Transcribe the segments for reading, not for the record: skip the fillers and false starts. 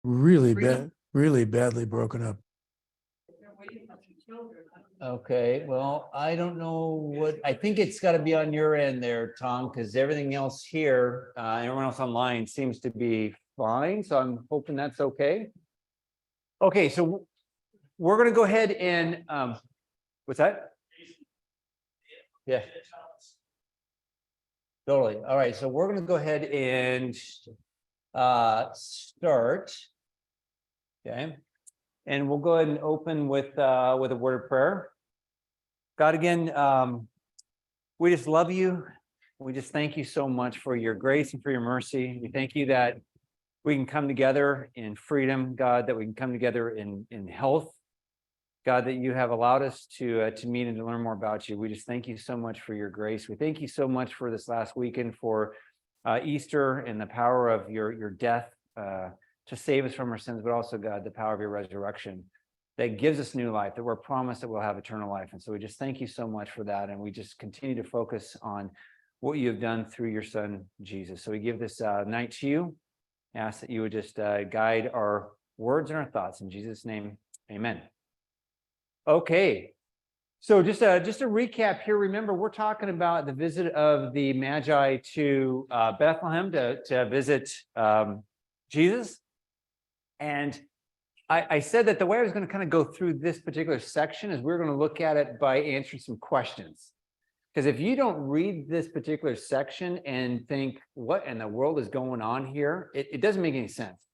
really badly broken up. Okay, well, I don't know I think it's got to be on your end there, Tom, because everything else here, everyone else online seems to be fine. So I'm hoping that's okay. Okay, so we're going to go ahead and, what's that? Yeah. Totally. All right, so we're going to go ahead and start. Okay. And we'll go ahead and open with a word of prayer. God, again, we just love you. We just thank you so much for your grace and for your mercy. We thank you that we can come together in freedom, God, that we can come together in health. God, that you have allowed us to meet and to learn more about you. We just thank you so much for your grace. We thank you so much for this last weekend, for Easter and the power of your death to save us from our sins, but also, God, the power of your resurrection that gives us new life, that we're promised that we'll have eternal life. And so we just thank you so much for that. And we just continue to focus on what you have done through your son, Jesus. So we give this night to you. Ask that you would just guide our words and our thoughts. In Jesus' name, amen. Okay. So just a recap here. Remember, we're talking about the visit of the Magi to Bethlehem to visit Jesus. And I said that the way I was going to kind of go through this particular section is we're going to look at it by answering some questions. Because if you don't read this particular section and think, what in the world is going on here? It doesn't make any sense.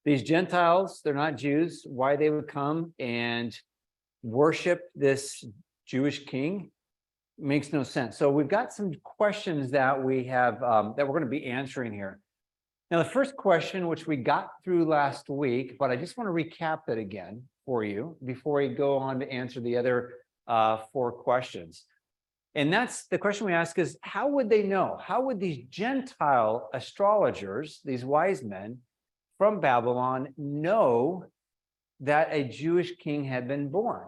These Gentiles, they're not Jews. Why they would come and worship this Jewish king makes no sense. So we've got some questions that we have that we're going to be answering here. Now, the first question, which we got through last week, but I just want to recap that again for you before we go on to answer the other 4 questions. And that's the question we ask is, how would they know? How would these Gentile astrologers, these wise men from Babylon, know that a Jewish king had been born?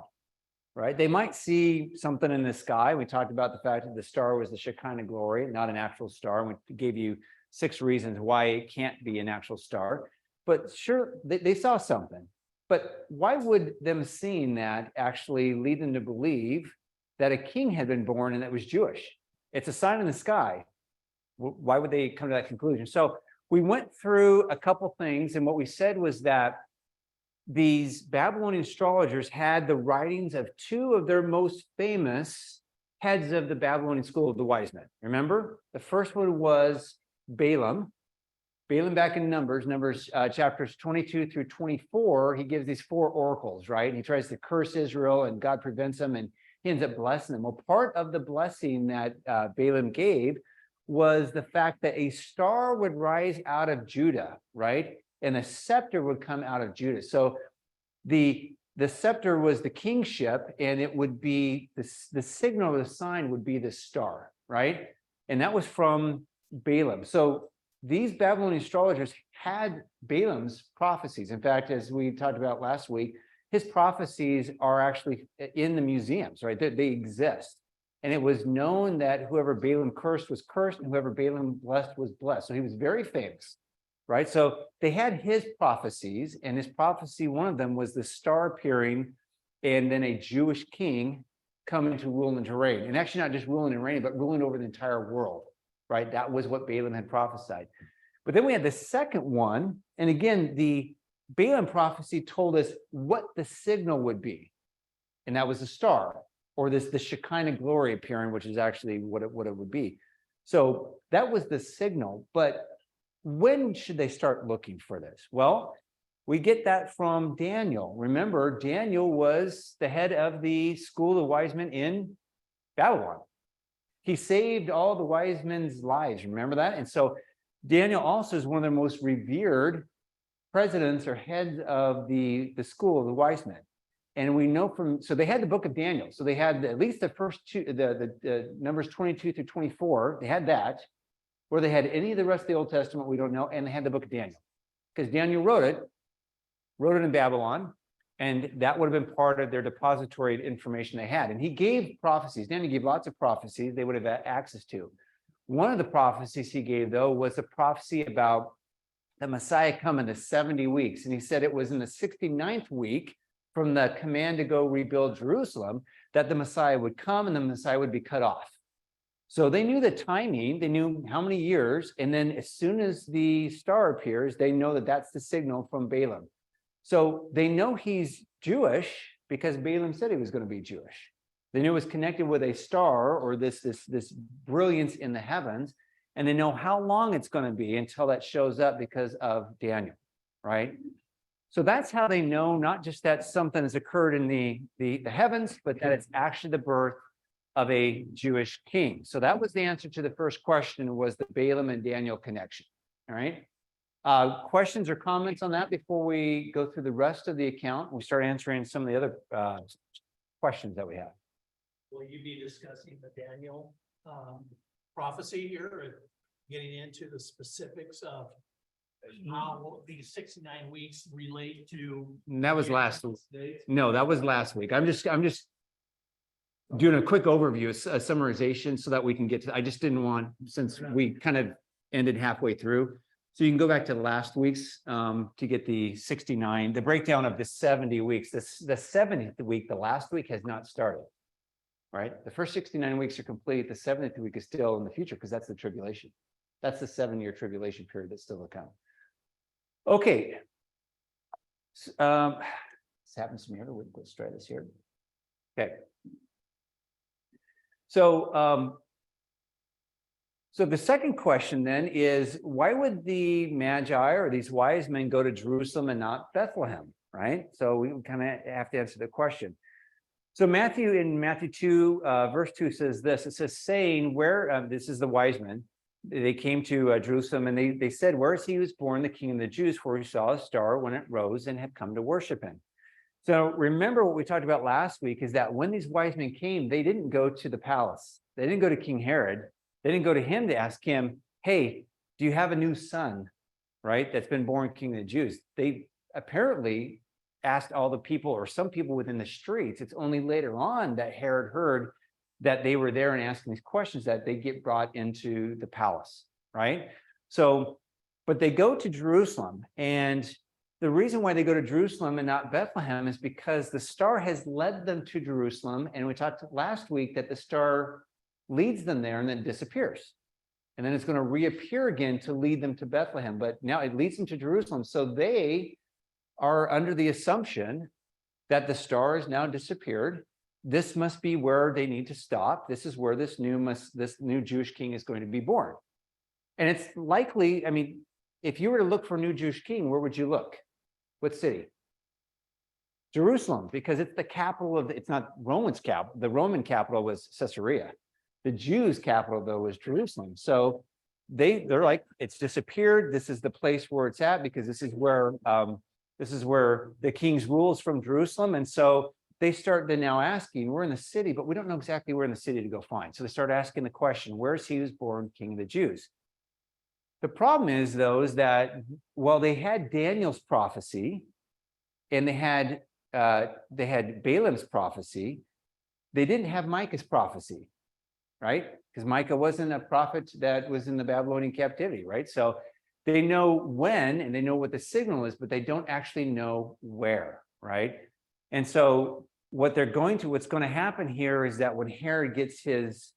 Right? They might see something in the sky. We talked about the fact that the star was the Shekinah glory, not an actual star. And we gave you 6 reasons why it can't be an actual star. But sure, they saw something. But why would them seeing that actually lead them to believe that a king had been born and that was Jewish? It's a sign in the sky. Why would they come to that conclusion? So we went through a couple things, and what we said was that these Babylonian astrologers had the writings of 2 of their most famous heads of the Babylonian school of the wise men. Remember? The first one was Balaam. Balaam, back in Numbers chapters 22 through 24, he gives these 4 oracles, right? And he tries to curse Israel, and God prevents him, and he ends up blessing them. Well, part of the blessing that Balaam gave was the fact that a star would rise out of Judah, right? And a scepter would come out of Judah. So the scepter was the kingship, and it would be the signal, the sign would be the star, right? And that was from Balaam. So these Babylonian astrologers had Balaam's prophecies. In fact, as we talked about last week, his prophecies are actually in the museums, right? They exist. And it was known that whoever Balaam cursed was cursed, and whoever Balaam blessed was blessed. So he was very famous, right? So they had his prophecies, and his prophecy, one of them was the star appearing and then a Jewish king coming to rule and to reign. And actually not just ruling and reigning, but ruling over the entire world, right? That was what Balaam had prophesied. But then we had the second one. And again, the Balaam prophecy told us what the signal would be. And that was the star, or the Shekinah glory appearing, which is actually what it would be. So that was the signal. But when should they start looking for this? Well, we get that from Daniel. Remember, Daniel was the head of the school of wise men in Babylon. He saved all the wise men's lives. Remember that? And so Daniel also is one of the most revered presidents or heads of the school of the wise men. And we know so they had the book of Daniel. So they had at least the first 2, the Numbers 22 through 24. They had that. Where they had any of the rest of the Old Testament, we don't know. And they had the book of Daniel. Because Daniel wrote it in Babylon. And that would have been part of their depository information they had. And he gave prophecies. Daniel gave lots of prophecies they would have had access to. One of the prophecies he gave, though, was a prophecy about the Messiah come in the 70 weeks. And he said it was in the 69th week from the command to go rebuild Jerusalem that the Messiah would come and the Messiah would be cut off. So they knew the timing, they knew how many years, and then as soon as the star appears, they know that that's the signal from Balaam. So they know he's Jewish because Balaam said he was going to be Jewish. They knew it was connected with a star or this brilliance in the heavens, and they know how long it's going to be until that shows up because of Daniel, right? So that's how they know not just that something has occurred in the heavens, but that it's actually the birth of a Jewish king. So that was the answer to the first question, was the Balaam and Daniel connection. All right. Questions or comments on that before we go through the rest of the account? We start answering some of the other questions that we have. Will you be discussing the Daniel prophecy here, or getting into the specifics of how these 69 weeks relate to? And that was last week. No, that was last week. I'm just doing a quick overview, a summarization, so that we can get to. I just didn't want, since we kind of ended halfway through, so you can go back to last week's to get the 69, the breakdown of the 70 weeks. The 70th week, the last week, has not started. Right, the first 69 weeks are complete. The 70th week is still in the future because that's the tribulation. That's the 7-year tribulation period that's still to come. Okay. This happens to me every week. Let's try this here. Okay. So, so the second question then is, why would the Magi or these wise men go to Jerusalem and not Bethlehem? Right. So we kind of have to answer the question. So Matthew, in Matthew 2, verse 2 says this. It says, saying, where, this is the wise men. They came to Jerusalem and they said, where is he who was born, the King of the Jews? For we saw a star when it rose and had come to worship him. So remember what we talked about last week is that when these wise men came, they didn't go to the palace. They didn't go to King Herod. They didn't go to him to ask him, hey, do you have a new son, right, that's been born King of the Jews? They apparently asked all the people or some people within the streets. It's only later on that Herod heard that they were there and asking these questions that they get brought into the palace, right? So, but they go to Jerusalem, and the reason why they go to Jerusalem and not Bethlehem is because the star has led them to Jerusalem. And we talked last week that the star leads them there and then disappears. And then it's going to reappear again to lead them to Bethlehem. But now it leads them to Jerusalem. So they are under the assumption that the star has now disappeared. This must be where they need to stop. This is where this new Jewish king is going to be born. And it's likely, I mean, if you were to look for a new Jewish king, where would you look? What city? Jerusalem, because it's the capital of, it's not Roman's capital. The Roman capital was Caesarea. The Jews' capital, though, was Jerusalem. So they're like, it's disappeared. This is the place where it's at, because this is where the king's rules from Jerusalem. And so they start then now asking, we're in the city, but we don't know exactly where in the city to go find. So they start asking the question, where's he who's born King of the Jews? The problem is, though, is that while they had Daniel's prophecy and they had Balaam's prophecy, they didn't have Micah's prophecy, right? Because Micah wasn't a prophet that was in the Babylonian captivity, right? So they know when and they know what the signal is, but they don't actually know where, right? And so what's going to happen here is that when Herod gets his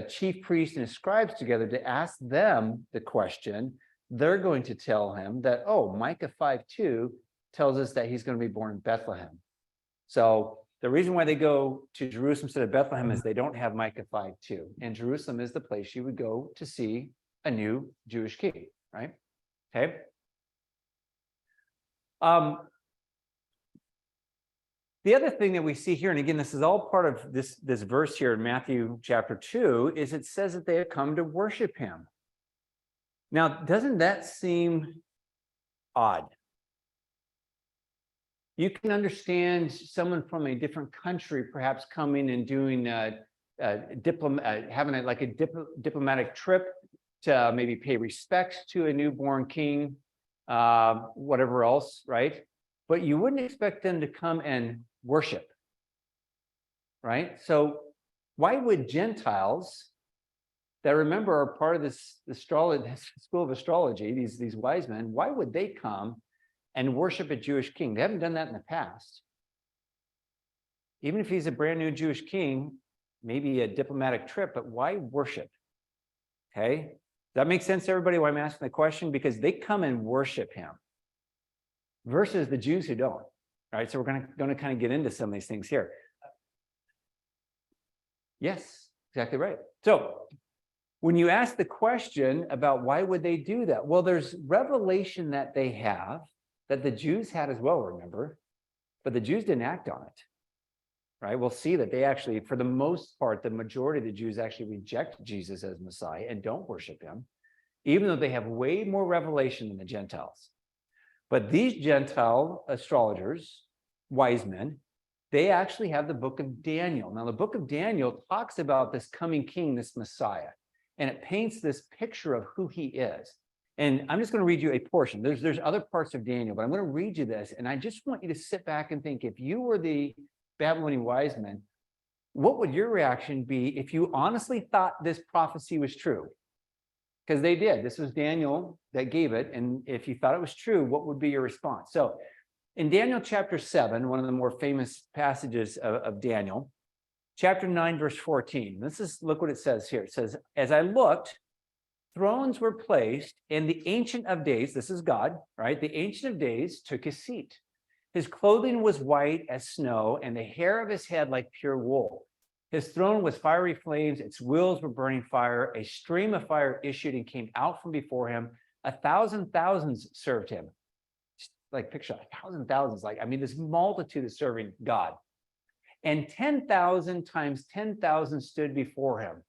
chief priests and his scribes together to ask them the question, they're going to tell him that, oh, Micah 5:2 tells us that he's going to be born in Bethlehem. So the reason why they go to Jerusalem instead of Bethlehem is they don't have Micah 5:2. And Jerusalem is the place you would go to see a new Jewish king, right? Okay. The other thing that we see here, and again, this is all part of this verse here in Matthew chapter 2, is it says that they have come to worship him. Now, doesn't that seem odd? You can understand someone from a different country perhaps coming and doing having a diplomatic trip to maybe pay respects to a newborn king, whatever else, right? But you wouldn't expect them to come and worship, right? So why would Gentiles that remember are part of this astrology, school of astrology, these wise men, why would they come and worship a Jewish king? They haven't done that in the past. Even if he's a brand new Jewish king, maybe a diplomatic trip, but why worship? Okay, does that make sense to everybody why I'm asking the question? Because they come and worship him versus the Jews who don't. All right, so we're going to kind of get into some of these things here. Yes, exactly right. So when you ask the question about why would they do that? Well, there's revelation that they have that the Jews had as well, remember, but the Jews didn't act on it. Right? We'll see that they actually, for the most part, the majority of the Jews actually reject Jesus as Messiah and don't worship him, even though they have way more revelation than the Gentiles. But these Gentile astrologers, wise men, they actually have the book of Daniel. Now, the book of Daniel talks about this coming king, this Messiah, and it paints this picture of who he is. And I'm just going to read you a portion. There's other parts of Daniel, but I'm going to read you this. And I just want you to sit back and think, if you were the Babylonian wise men, what would your reaction be if you honestly thought this prophecy was true? Because they did. This was Daniel that gave it. And if you thought it was true, what would be your response? So in Daniel chapter 7, one of the more famous passages of Daniel, chapter 9, verse 14, look what it says here. It says, as I looked, thrones were placed, and the Ancient of Days, this is God, right? The Ancient of Days took his seat. His clothing was white as snow, and the hair of his head like pure wool. His throne was fiery flames, its wheels were burning fire. A stream of fire issued and came out from before him. 1,000 thousands served him. Just like picture 1,000 thousands, like, I mean, this multitude is serving God. And 10,000 times 10,000 stood before him.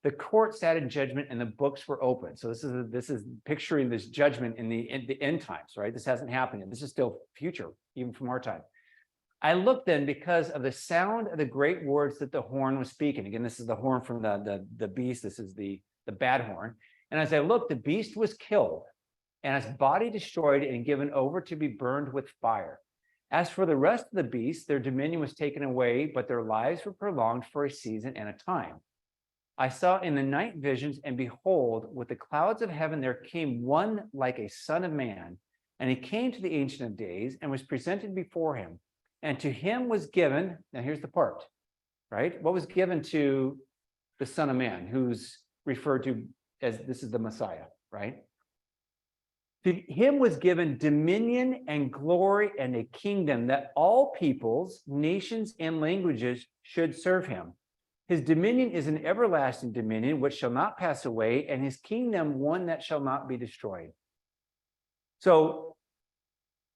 The court sat in judgment and the books were open. So this is picturing this judgment in the end times, right? This hasn't happened yet. This is still future, even from our time. I looked then because of the sound of the great words that the horn was speaking. Again, this is the horn from the beast. This is the bad horn. And as I looked, the beast was killed and his body destroyed and given over to be burned with fire. As for the rest of the beasts, their dominion was taken away, but their lives were prolonged for a season and a time. I saw in the night visions, and behold, with the clouds of heaven, there came one like a son of man. And he came to the Ancient of Days and was presented before him. And to him was given, now here's the part, right? What was given to the Son of Man, who's referred to as, this is the Messiah, right? To him was given dominion and glory and a kingdom that all peoples, nations, and languages should serve him. His dominion is an everlasting dominion which shall not pass away, and his kingdom one that shall not be destroyed. So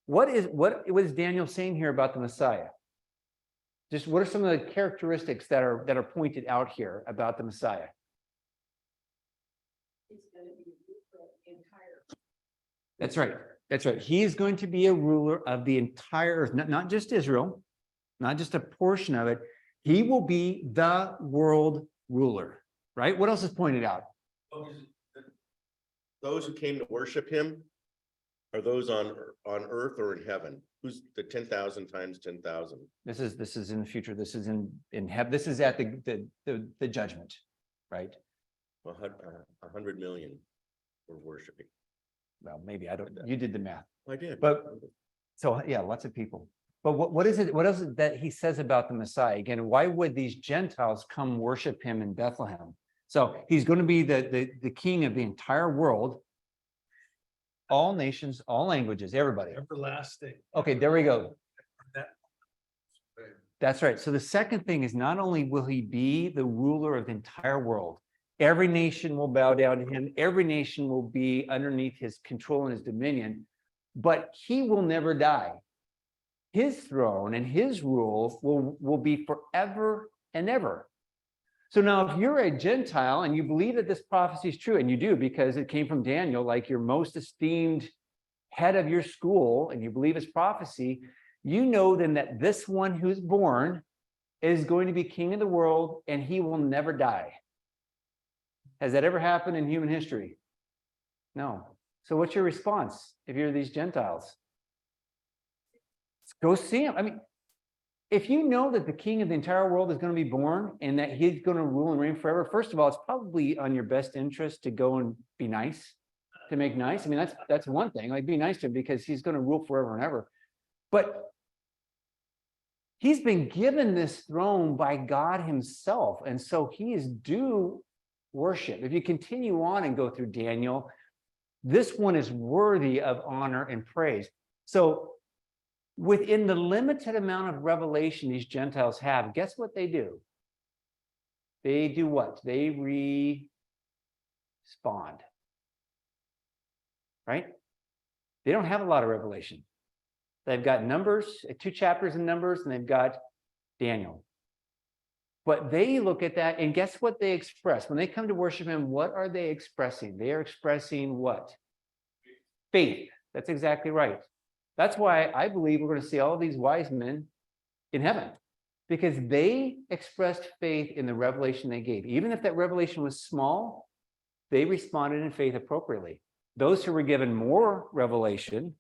what is Daniel saying here about the Messiah? Just what are some of the characteristics that are pointed out here about the Messiah? He's going to be the entire. That's right. That's right. He is going to be a ruler of the entire earth, not just Israel, not just a portion of it. He will be the world ruler, right? What else is pointed out? Those who came to worship him, are those on earth or in heaven? Who's the 10,000 times 10,000? This is in the future. This is in heaven. This is at the judgment, right? 100 million were worshiping. Well, maybe I don't. You did the math, I did. but so yeah, lots of people. But what is it? What else is that he says about the Messiah? Again, why would these Gentiles come worship him in Bethlehem? So he's going to be the king of the entire world, all nations, all languages, everybody. Everlasting. Okay, there we go. That- That's right. So the second thing is not only will he be the ruler of the entire world, every nation will bow down to him. Every nation will be underneath his control and his dominion, but he will never die. His throne and his rule will be forever and ever. So now if you're a Gentile and you believe that this prophecy is true, and you do because it came from Daniel, like your most esteemed head of your school, and you believe his prophecy, you know then that this one who's born is going to be king of the world and he will never die. Has that ever happened in human history? No. So what's your response if you're these Gentiles? Go see him. I mean, if you know that the king of the entire world is going to be born and that he's going to rule and reign forever, first of all, it's probably on your best interest to go and be nice, to make nice. I mean, that's one thing, like be nice to him because he's going to rule forever and ever. But he's been given this throne by God himself. And so he is due worship. If you continue on and go through Daniel, this one is worthy of honor and praise. So within the limited amount of revelation these Gentiles have, guess what they do? They do what? They respond. Right? They don't have a lot of revelation. They've got Numbers, 2 chapters in Numbers, and they've got Daniel. But they look at that, and guess what they express? When they come to worship him, what are they expressing? They are expressing what? Faith. That's exactly right. That's why I believe we're going to see all of these wise men in heaven, because they expressed faith in the revelation they gave. Even if that revelation was small, they responded in faith appropriately. Those who were given more revelation,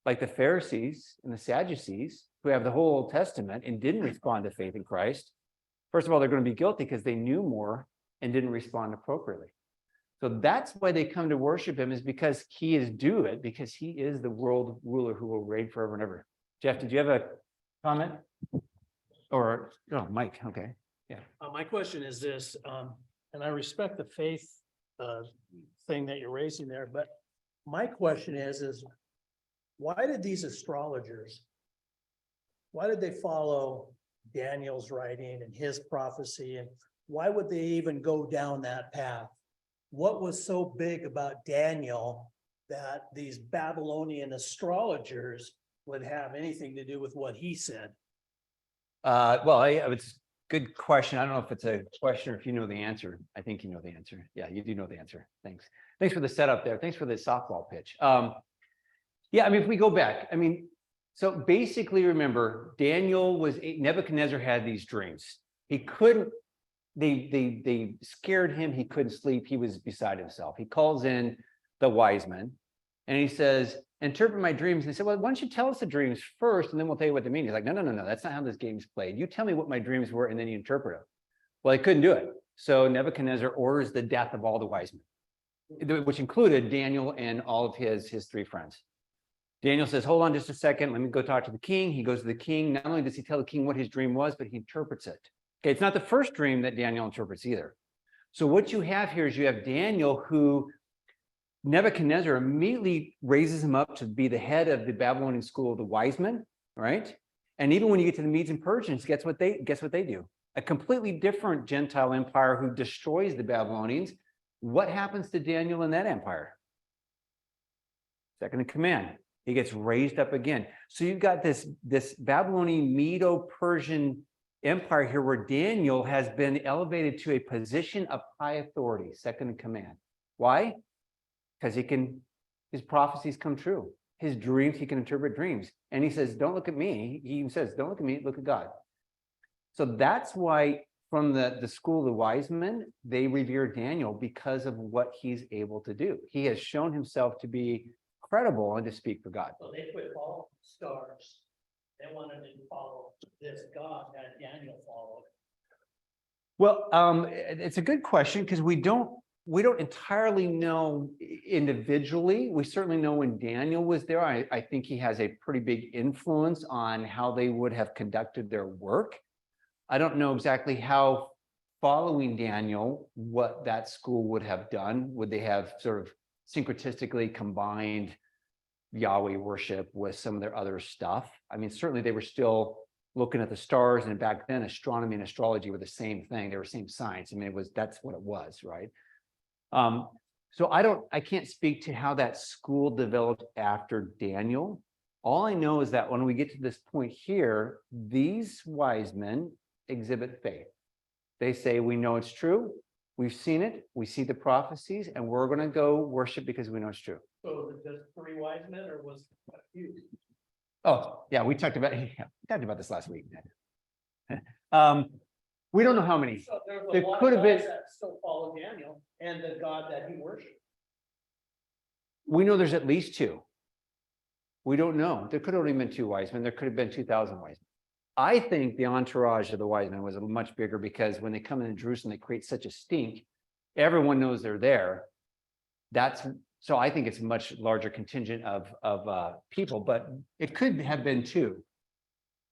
like the Pharisees and the Sadducees, who have the whole Old Testament and didn't respond to faith in Christ, first of all, they're going to be guilty because they knew more and didn't respond appropriately. So that's why they come to worship him, is because he is due it, because he is the world ruler who will reign forever and ever. Jeff, did you have a comment? Or, oh, Mike, okay. My question is this, and I respect the faith thing that you're raising there, but my question is why did these astrologers, why did they follow Daniel's writing and his prophecy, and why would they even go down that path? What was so big about Daniel that these Babylonian astrologers would have anything to do with what he said? Well, it's a good question. I don't know if it's a question or if you know the answer. I think you know the answer. Yeah, you do know the answer. Thanks. Thanks for the setup there. Thanks for the softball pitch. Yeah, I mean, if we go back, I mean, so basically remember, Nebuchadnezzar had these dreams. He couldn't, they scared him. He couldn't sleep. He was beside himself. He calls in the wise men and he says, interpret my dreams. And they said, well, why don't you tell us the dreams first and then we'll tell you what they mean. He's like, no, that's not how this game's played. You tell me what my dreams were and then you interpret them. Well, he couldn't do it. So Nebuchadnezzar orders the death of all the wise men, which included Daniel and all of his 3 friends. Daniel says, hold on just a second. Let me go talk to the king. He goes to the king. Not only does he tell the king what his dream was, but he interprets it. Okay, it's not the first dream that Daniel interprets either. So what you have here is you have Daniel, who Nebuchadnezzar immediately raises him up to be the head of the Babylonian school of the wise men, right? And even when you get to the Medes and Persians, guess what they do? A completely different Gentile empire who destroys the Babylonians. What happens to Daniel in that empire? Second in command. He gets raised up again. So you've got this Babylonian Medo-Persian empire here where Daniel has been elevated to a position of high authority, second in command. Why? Because his prophecies come true. His dreams, he can interpret dreams. And he says, don't look at me. He even says, don't look at me, look at God. So that's why from the school of the wise men, they revere Daniel because of what he's able to do. He has shown himself to be credible and to speak for God. So they quit following stars. They wanted to follow this God that Daniel followed. Well, it's a good question because we don't entirely know individually. We certainly know when Daniel was there. I think he has a pretty big influence on how they would have conducted their work. I don't know exactly how, following Daniel, what that school would have done. Would they have sort of syncretistically combined Yahweh worship with some of their other stuff? I mean, certainly they were still looking at the stars, and back then astronomy and astrology were the same thing. They were the same science. I mean, that's what it was, right? So I can't speak to how that school developed after Daniel. All I know is that when we get to this point here, these wise men exhibit faith. They say, we know it's true. We've seen it. We see the prophecies, and we're going to go worship because we know it's true. So was it just 3 wise men, or was it a few? Oh, yeah, we talked about this last week. We don't know how many. So there's a There lot could of have been. guys that still follow Daniel and the God that he worshiped. We know there's at least 2. We don't know. There could have only been 2 wise men. There could have been 2,000 wise I think the entourage of the wise men was much bigger because when they come into Jerusalem, they create such a stink. Everyone knows they're there. So I think it's a much larger contingent of people, but it could have been two.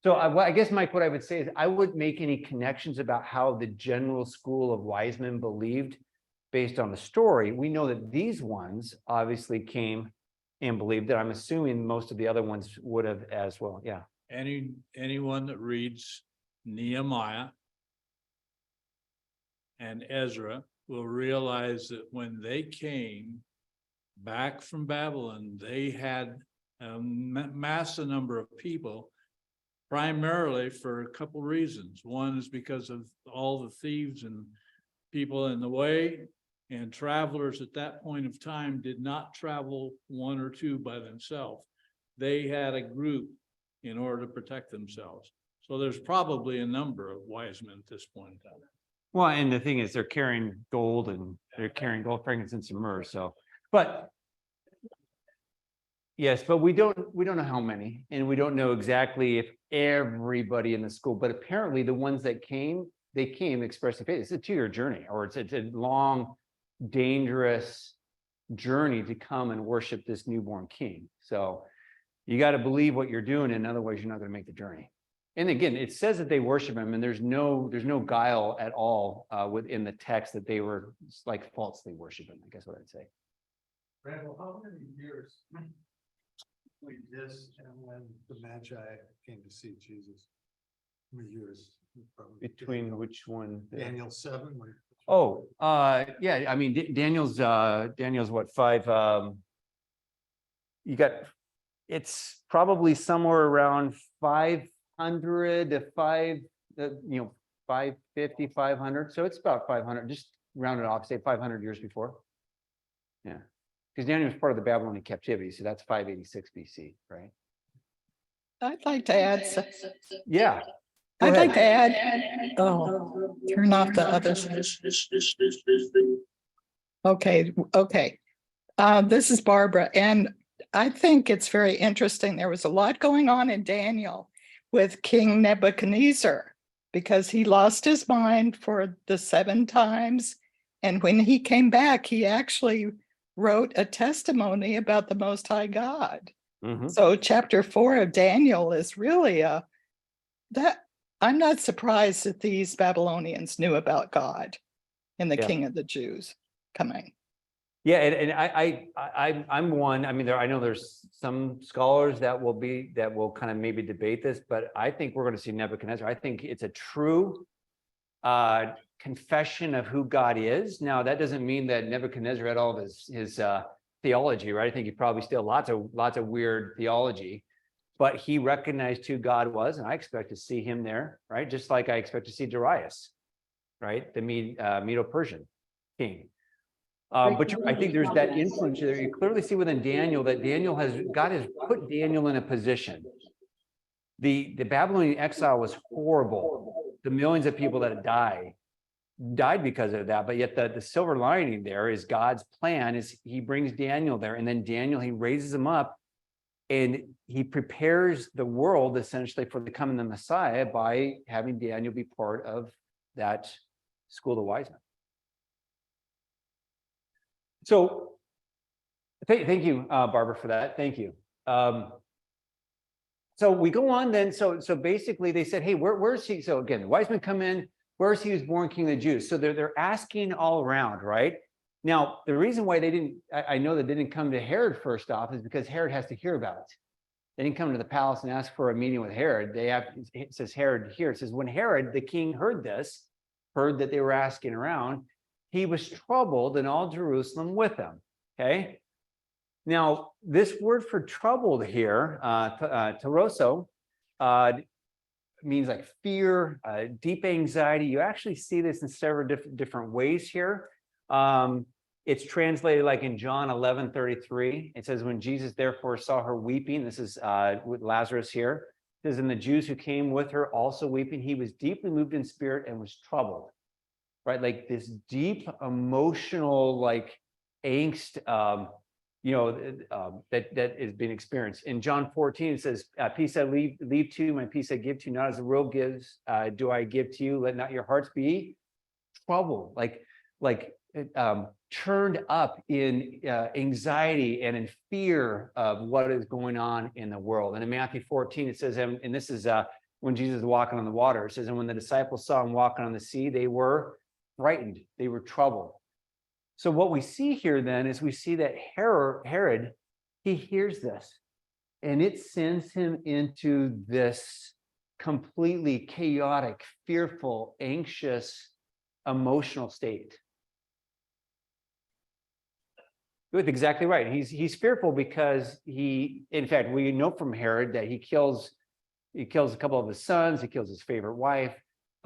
So I guess, Mike, what I would say is I wouldn't make any connections about how the general school of wise men believed based on the story. We know that these ones obviously came and believed that. I'm assuming most of the other ones would have as well. Yeah. Anyone that reads Nehemiah and Ezra will realize that when they came back from Babylon, they had a massive number of people, primarily for a couple reasons. One is because of all the thieves and people in the way, and travelers at that point of time did not travel one or two by themselves. They had a group in order to protect themselves. So there's probably a number of wise men at this point in time. Well, and the thing is, they're carrying gold and they're carrying gold, frankincense, and myrrh. So, but yes, but we don't know how many, and we don't know exactly if everybody in the school. But apparently, the ones that came, they came expressing faith. It's a 2-year journey, or it's a long, dangerous journey to come and worship this newborn king. So you got to believe what you're doing, and otherwise you're not going to make the journey. And again, it says that they worship him, and there's no guile at all within the text that they were like falsely worshiping. I guess what I'd say. Randall, how many years between this and when the Magi came to see Jesus? How many years? Probably Between which one? Daniel 7. Oh, yeah. I mean, Daniel's what, 5? You got. It's probably somewhere around 500 to 550, 500. So it's about 500, just round it off, say 500 years before. Yeah. Because Daniel was part of the Babylonian captivity. So that's 586 BC, right? I'd like to add, Yeah. Go I'd ahead. like to add, turn off the others. Okay. This is Barbara, and I think it's very interesting. There was a lot going on in Daniel with King Nebuchadnezzar because he lost his mind for the 7 times. And when he came back, he actually wrote a testimony about the Most High God. Mhm. So chapter 4 of Daniel is really that I'm not surprised that these Babylonians knew about God and the Yeah. King of the Jews coming. Yeah, and I'm one. I mean, I know there's some scholars that will kind of maybe debate this, but I think we're going to see Nebuchadnezzar. I think it's a true confession of who God is. Now, that doesn't mean that Nebuchadnezzar had all of his theology, right? I think he probably still lots of weird theology, but he recognized who God was, and I expect to see him there, right? Just like I expect to see Darius, right? The Medo-Persian king. But I think there's that influence there. You clearly see within Daniel that God has put Daniel in a position. The Babylonian exile was horrible. The millions of people that died because of that. But yet the silver lining there is God's plan is he brings Daniel there, and then Daniel, he raises him up, and he prepares the world essentially for the coming of the Messiah by having Daniel be part of that school of wise men. So thank you, Barbara, for that. Thank you. So we go on then. So basically they said, hey, where's he? So again, the wise men come in, where's he was born king of the Jews? So they're asking all around, right? Now, the reason why I know that they didn't come to Herod first off is because Herod has to hear about it. They didn't come to the palace and ask for a meeting with Herod. It says Herod here. It says when Herod, the king, heard that they were asking around, he was troubled, and all Jerusalem with him. Okay. Now, this word for troubled here, teroso, means like fear, deep anxiety. You actually see this in several different ways here. It's translated like in John 11:33. It says, when Jesus therefore saw her weeping, this is with Lazarus here. It says, and the Jews who came with her also weeping, he was deeply moved in spirit and was troubled. Right, like this deep emotional like angst, that is being experienced. In John 14, it says, peace I leave to you, my peace I give to you, not as the world gives, do I give to you. Let not your hearts be troubled, turned up in anxiety and in fear of what is going on in the world. And in Matthew 14, it says, and this is when Jesus is walking on the water, it says, and when the disciples saw him walking on the sea, they were frightened, they were troubled. So what we see here then is we see that Herod, he hears this, and it sends him into this completely chaotic, fearful, anxious, emotional state. That's exactly right. He's fearful because in fact, we know from Herod that he kills a couple of his sons, he kills his favorite wife.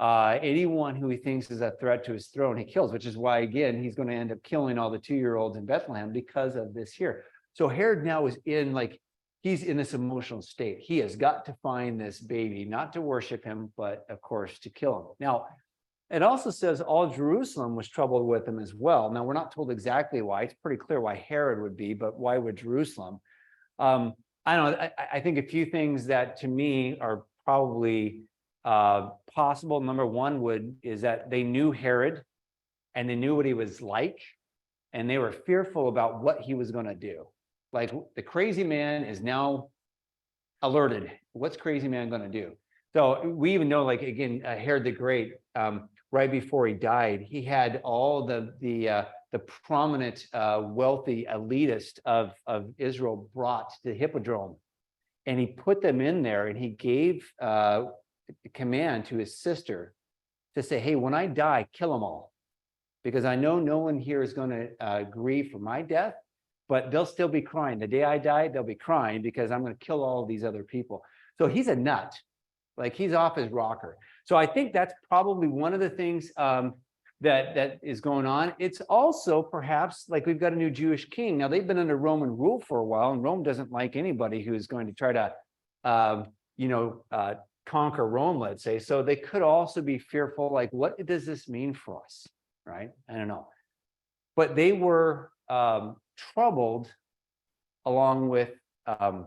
Anyone who he thinks is a threat to his throne, he kills, which is why, again, he's going to end up killing all the 2-year-olds in Bethlehem because of this here. So Herod now is he's in this emotional state. He has got to find this baby, not to worship him, but of course to kill him. Now, it also says all Jerusalem was troubled with him as well. Now, we're not told exactly why. It's pretty clear why Herod would be, but why would Jerusalem? I don't know. I think a few things that to me are probably possible. Number one is that they knew Herod and they knew what he was like, and they were fearful about what he was going to do. Like, the crazy man is now alerted. What's crazy man going to do? So we even know, like, again, Herod the Great, right before he died, he had all the prominent, wealthy elitist of Israel brought to the Hippodrome, and he put them in there, and he gave command to his sister to say, hey, when I die, kill them all, because I know no one here is going to grieve for my death, but they'll still be crying. The day I die, they'll be crying because I'm going to kill all of these other people. So he's a nut, like he's off his rocker. So I think that's probably one of the things that is going on. It's also perhaps like we've got a new Jewish king. Now, they've been under Roman rule for a while, and Rome doesn't like anybody who's going to try to conquer Rome, let's say. So they could also be fearful, like, what does this mean for us, right? I don't know. But they were troubled along with Herod.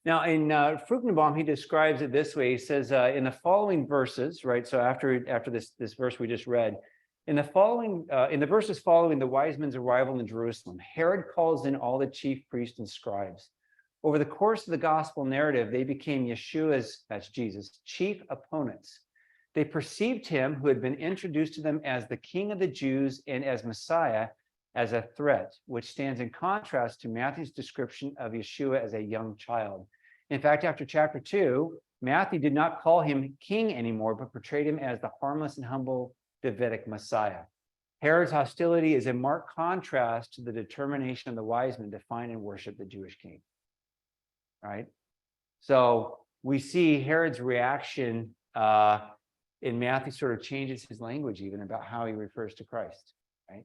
Now, in Fruchtenbaum, he describes it this way. He says in the following verses, right? So after this verse we just read, in the verses following the wise men's arrival in Jerusalem, Herod calls in all the chief priests and scribes. Over the course of the gospel narrative, they became Yeshua's, that's Jesus, chief opponents. They perceived him, who had been introduced to them as the King of the Jews and as Messiah, as a threat, which stands in contrast to Matthew's description of Yeshua as a young child. In fact, after chapter 2, Matthew did not call him king anymore, but portrayed him as the harmless and humble Davidic Messiah. Herod's hostility is in marked contrast to the determination of the wise men to find and worship the Jewish king. Right? So we see Herod's reaction in Matthew sort of changes his language even about how he refers to Christ. Right?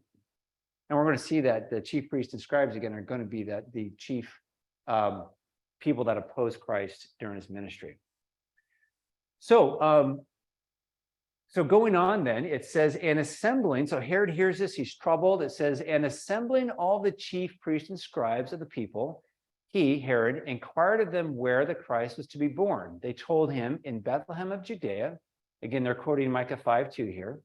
And we're going to see that the chief priests and scribes again are going to be the chief people that oppose Christ during his ministry. So going on then, it says, and assembling, so Herod hears this, he's troubled. It says, and assembling all the chief priests and scribes of the people, he, Herod, inquired of them where the Christ was to be born. They told him, in Bethlehem of Judea. Again, they're quoting Micah 5:2 here.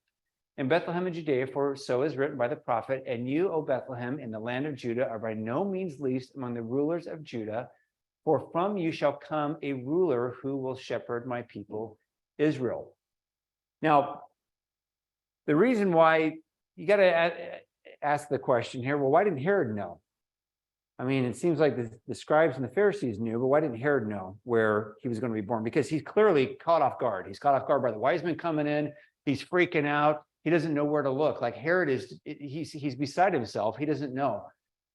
In Bethlehem of Judea, for so is written by the prophet, and you, O Bethlehem, in the land of Judah, are by no means least among the rulers of Judah, for from you shall come a ruler who will shepherd my people Israel. Now, the reason why you got to ask the question here, well, why didn't Herod know? I mean, it seems like the scribes and the Pharisees knew, but why didn't Herod know where he was going to be born? Because he's clearly caught off guard. He's caught off guard by the wise men coming in. He's freaking out. He doesn't know where to look. Like Herod he's beside himself. He doesn't know.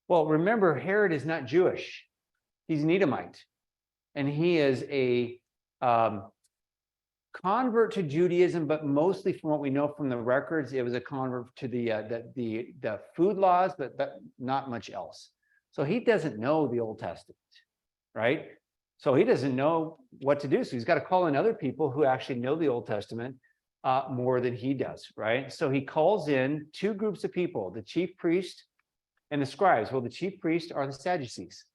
Well, remember, Herod is not Jewish. He's an Edomite. And he is a convert to Judaism, but mostly from what we know from the records, it was a convert to the food laws, but not much else. So he doesn't know the Old Testament, right? So he doesn't know what to do. So he's got to call in other people who actually know the Old Testament more than he does, right? So he calls in two groups of people, the chief priest and the scribes. Well, the chief priests are the Sadducees,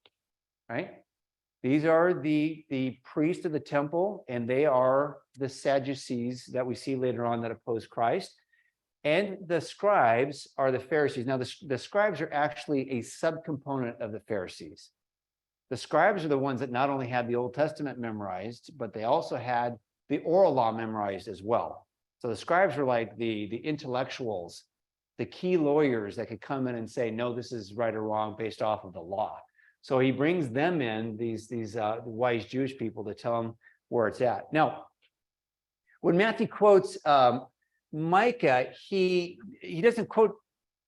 right? These are the priests of the temple, and they are the Sadducees that we see later on that oppose Christ. And the scribes are the Pharisees. Now, the scribes are actually a subcomponent of the Pharisees. The scribes are the ones that not only had the Old Testament memorized, but they also had the oral law memorized as well. So the scribes were like the intellectuals, the key lawyers that could come in and say, no, this is right or wrong based off of the law. So he brings them in, these wise Jewish people, to tell them where it's at. Now, when Matthew quotes Micah, he doesn't quote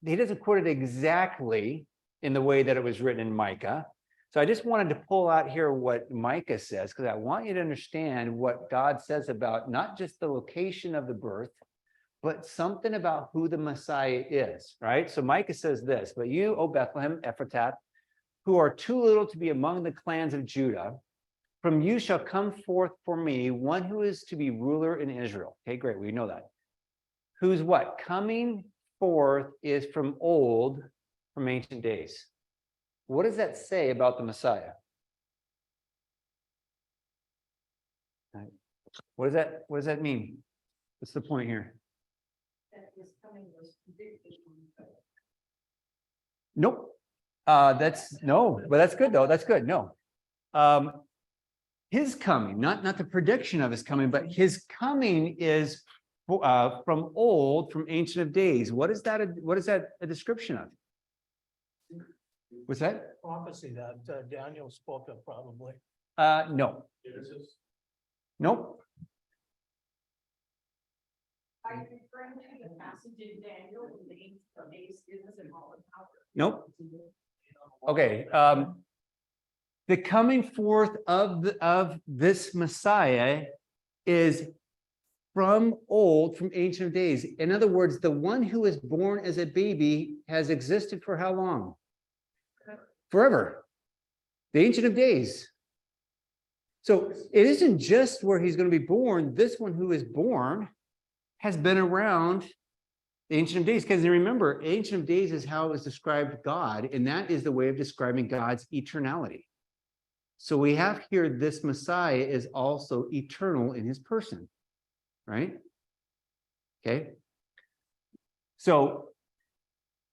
it exactly in the way that it was written in Micah. So I just wanted to pull out here what Micah says, because I want you to understand what God says about not just the location of the birth, but something about who the Messiah is, right? So Micah says this, but you, O Bethlehem Ephratah, who are too little to be among the clans of Judah, from you shall come forth for me one who is to be ruler in Israel. Okay, great, we know that. Who's what? Coming forth is from old, from ancient days. What does that say about the Messiah? Right. What does that mean? What's the point here? That his coming was predicted. Nope. But that's good though. That's good. No. His coming, not the prediction of his coming, but his coming is from old, from ancient of days. What is that a description of? What's that? Prophecy that Daniel spoke of probably. No. Nope. Are you referring to the passage in Daniel when the ancient of days is and all in power? Nope. Okay. The coming forth of this Messiah is from old, from ancient of days. In other words, the one who is born as a baby has existed for how long? Forever. The ancient of days. So it isn't just where he's going to be born. This one who is born has been around the ancient of days. Because remember, ancient of days is how it was described God, and that is the way of describing God's eternality. So we have here this Messiah is also eternal in his person, right? Okay. So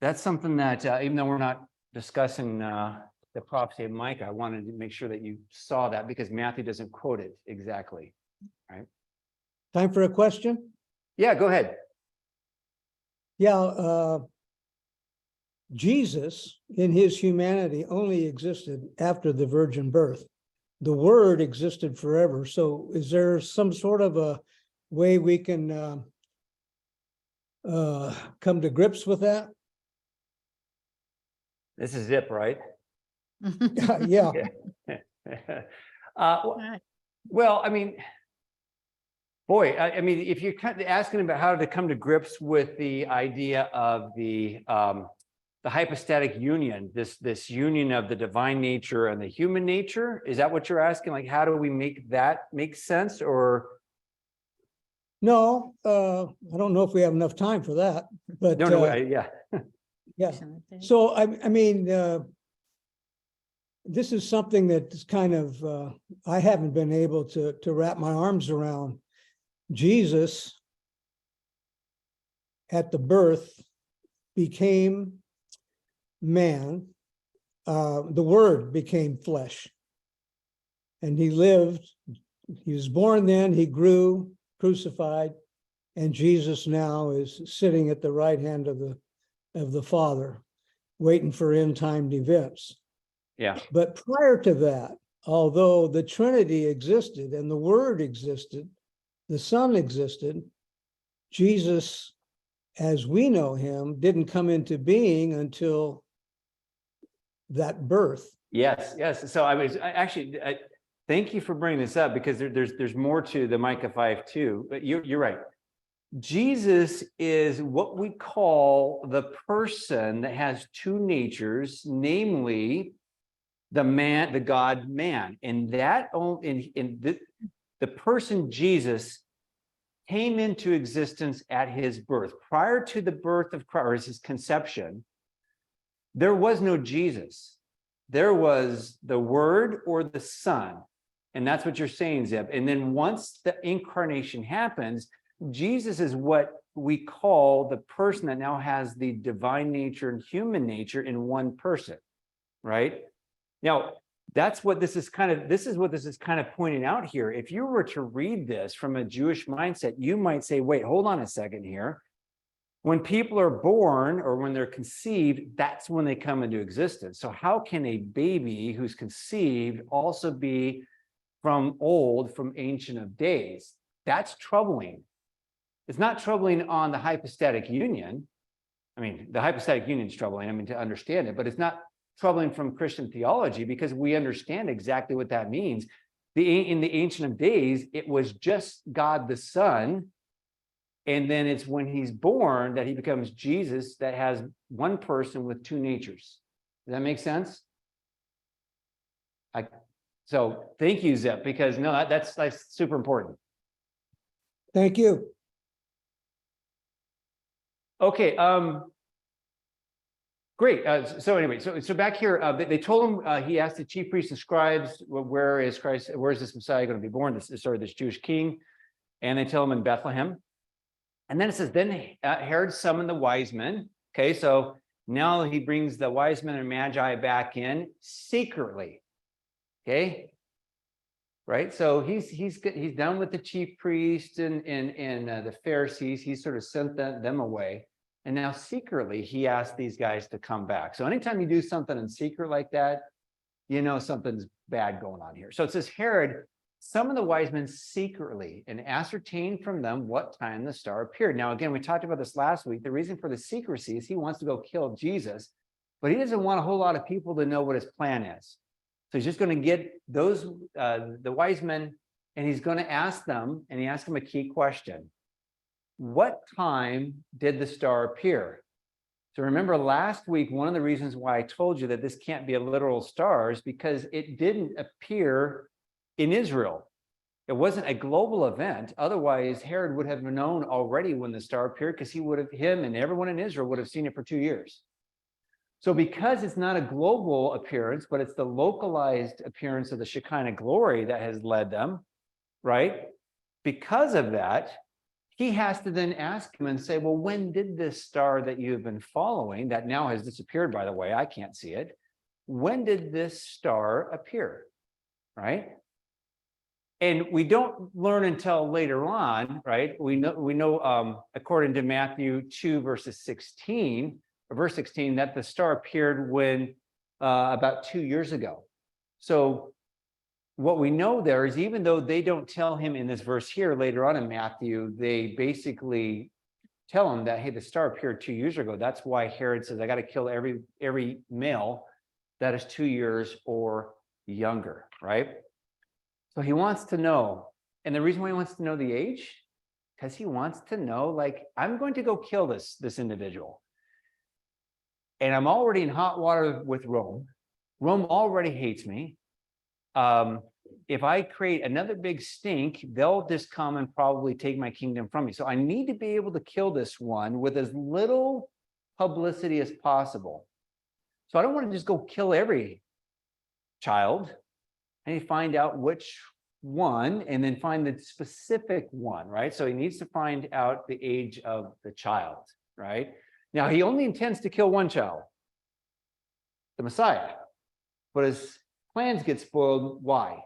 that's something that even though we're not discussing the prophecy of Micah, I wanted to make sure that you saw that because Matthew doesn't quote it exactly, right? Time for a question? Yeah, go ahead. Yeah, Jesus in his humanity only existed after the virgin birth. The word existed forever. So is there some sort of a way we can come to grips with that? This is Zip, right? Yeah, Well, I mean, boy, I mean, if you're kind of asking about how to come to grips with the idea of the hypostatic union, this union of the divine nature and the human nature, is that what you're asking? Like, how do we make that make sense? Or no, I don't know if we have enough time for that, but no, yeah, yeah. So I mean, this is something that's kind of, I haven't been able to wrap my arms around. Jesus at the birth became man. The word became flesh. And he lived, he was born then, he grew, crucified, and Jesus now is sitting at the right hand of the Father, waiting for end time events. yeah, But prior to that, although the Trinity existed and the Word existed, the Son existed, Jesus, as we know him, didn't come into being until that birth. yes. So thank you for bringing this up because there's more to the Micah 5 too, but you're right. Jesus is what we call the person that has two natures, namely the man, the God man, and that the person Jesus came into existence at his birth. Prior to the birth of Christ, or his conception, there was no Jesus. There was the Word or the Son. And that's what you're saying, Zeb. And then once the incarnation happens, Jesus is what we call the person that now has the divine nature and human nature in one person, right? Now, that's what this is kind of pointing out here. If you were to read this from a Jewish mindset, you might say, wait, hold on a second here. When people are born or when they're conceived, that's when they come into existence. So how can a baby who's conceived also be from ancient of days? That's troubling. It's not troubling on the hypostatic union. I mean, the hypostatic union is troubling, I mean, to understand it, but it's not troubling from Christian theology because we understand exactly what that means. In the Ancient of Days, it was just God the Son. And then it's when he's born that he becomes Jesus that has one person with two natures. Does that make sense? So thank you, Zep, because no, that's super important. Thank you. Okay, great. So anyway, so back here, they told him, he asked the chief priests and scribes, where is Christ, where is this Messiah going to be born, this Jewish king? And they tell him in Bethlehem. And then it says, then Herod summoned the wise men. Okay, so now he brings the wise men and magi back in secretly. Okay, right? So he's done with the chief priest and the Pharisees. He sort of sent them away. And now secretly, he asked these guys to come back. So anytime you do something in secret like that, you know something's bad going on here. So it says Herod summoned the wise men secretly and ascertained from them what time the star appeared. Now, again, we talked about this last week. The reason for the secrecy is he wants to go kill Jesus, but he doesn't want a whole lot of people to know what his plan is. So he's just going to get those, the wise men, and he's going to ask them, and he asked them a key question. What time did the star appear? So remember last week, one of the reasons why I told you that this can't be a literal star is because it didn't appear in Israel. It wasn't a global event. Otherwise, Herod would have known already when the star appeared because him and everyone in Israel would have seen it for 2 years. So because it's not a global appearance, but it's the localized appearance of the Shekinah glory that has led them, right? Because of that, he has to then ask him and say, well, when did this star that you've been following, that now has disappeared, by the way, I can't see it. When did this star appear, right? And we don't learn until later on, right? We know according to Matthew 2, verse 16, that the star appeared when about 2 years ago. So what we know there is even though they don't tell him in this verse here later on in Matthew, they basically tell him that, hey, the star appeared 2 years ago. That's why Herod says, I got to kill every male that is 2 years or younger, right? So he wants to know. And the reason why he wants to know the age, because he wants to know, like, I'm going to go kill this individual. And I'm already in hot water with Rome. Rome already hates me. If I create another big stink, they'll just come and probably take my kingdom from me. So I need to be able to kill this one with as little publicity as possible. So I don't want to just go kill every child. I need to find out which one and then find the specific one, right? So he needs to find out the age of the child, right? Now, he only intends to kill one child, the Messiah, but his plans get spoiled. Why?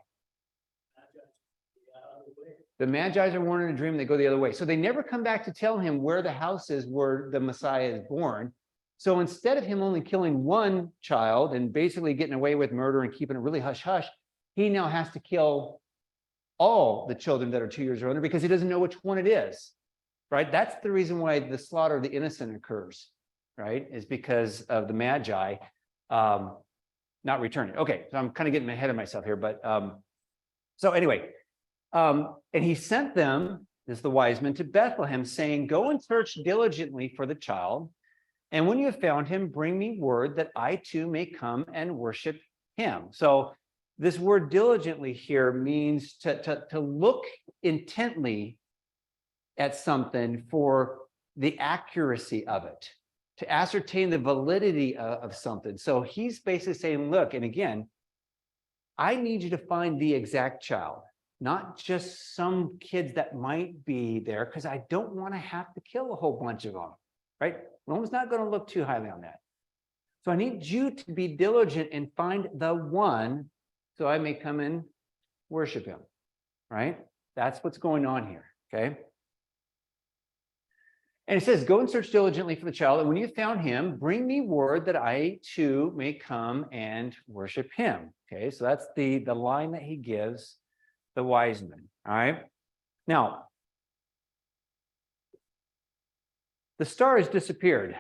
The Magi are warned in a dream, they go the other way. So they never come back to tell him where the house is where the Messiah is born. So instead of him only killing one child and basically getting away with murder and keeping it really hush-hush, he now has to kill all the children that are 2 years or older because he doesn't know which one it is, right? That's the reason why the slaughter of the innocent occurs, right? Is because of the Magi not returning. Okay, so I'm kind of getting ahead of myself here, but so anyway, and he sent them, this is the wise men, to Bethlehem, saying, go and search diligently for the child, and when you have found him, bring me word that I too may come and worship him. So this word diligently here means to look intently at something for the accuracy of it, to ascertain the validity of something. So he's basically saying, look, and again, I need you to find the exact child, not just some kids that might be there, because I don't want to have to kill a whole bunch of them, right? Rome's not going to look too highly on that. So I need you to be diligent and find the one so I may come and worship him, right? That's what's going on here, okay? And it says, go and search diligently for the child, and when you found him, bring me word that I too may come and worship him. Okay, so that's the line that he gives the wise men. All right. Now, the star has disappeared.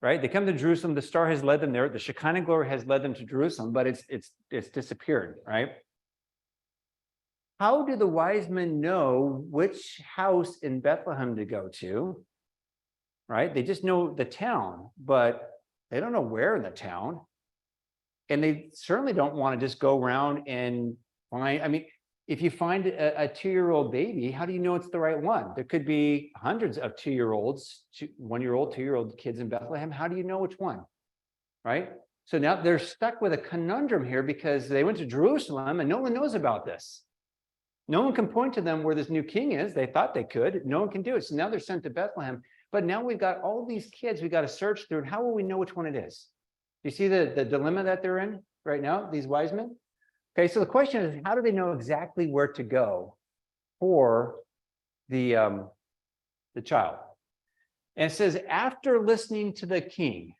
Right? They come to Jerusalem, the star has led them there, the Shekinah glory has led them to Jerusalem, but it's disappeared, right? How do the wise men know which house in Bethlehem to go to? Right? They just know the town, but they don't know where in the town. And they certainly don't want to just go around and find, I mean, if you find a 2-year-old baby, how do you know it's the right one? There could be hundreds of 2-year-olds, 1-year-old, 2-year-old kids in Bethlehem. How do you know which one? Right? So now they're stuck with a conundrum here because they went to Jerusalem and no one knows about this. No one can point to them where this new king is. They thought they could. No one can do it. So now they're sent to Bethlehem. But now we've got all these kids we've got to search through. And how will we know which one it is? Do you see the dilemma that they're in right now, these wise men? Okay, so the question is, how do they know exactly where to go for the child? And it says, after listening to the king,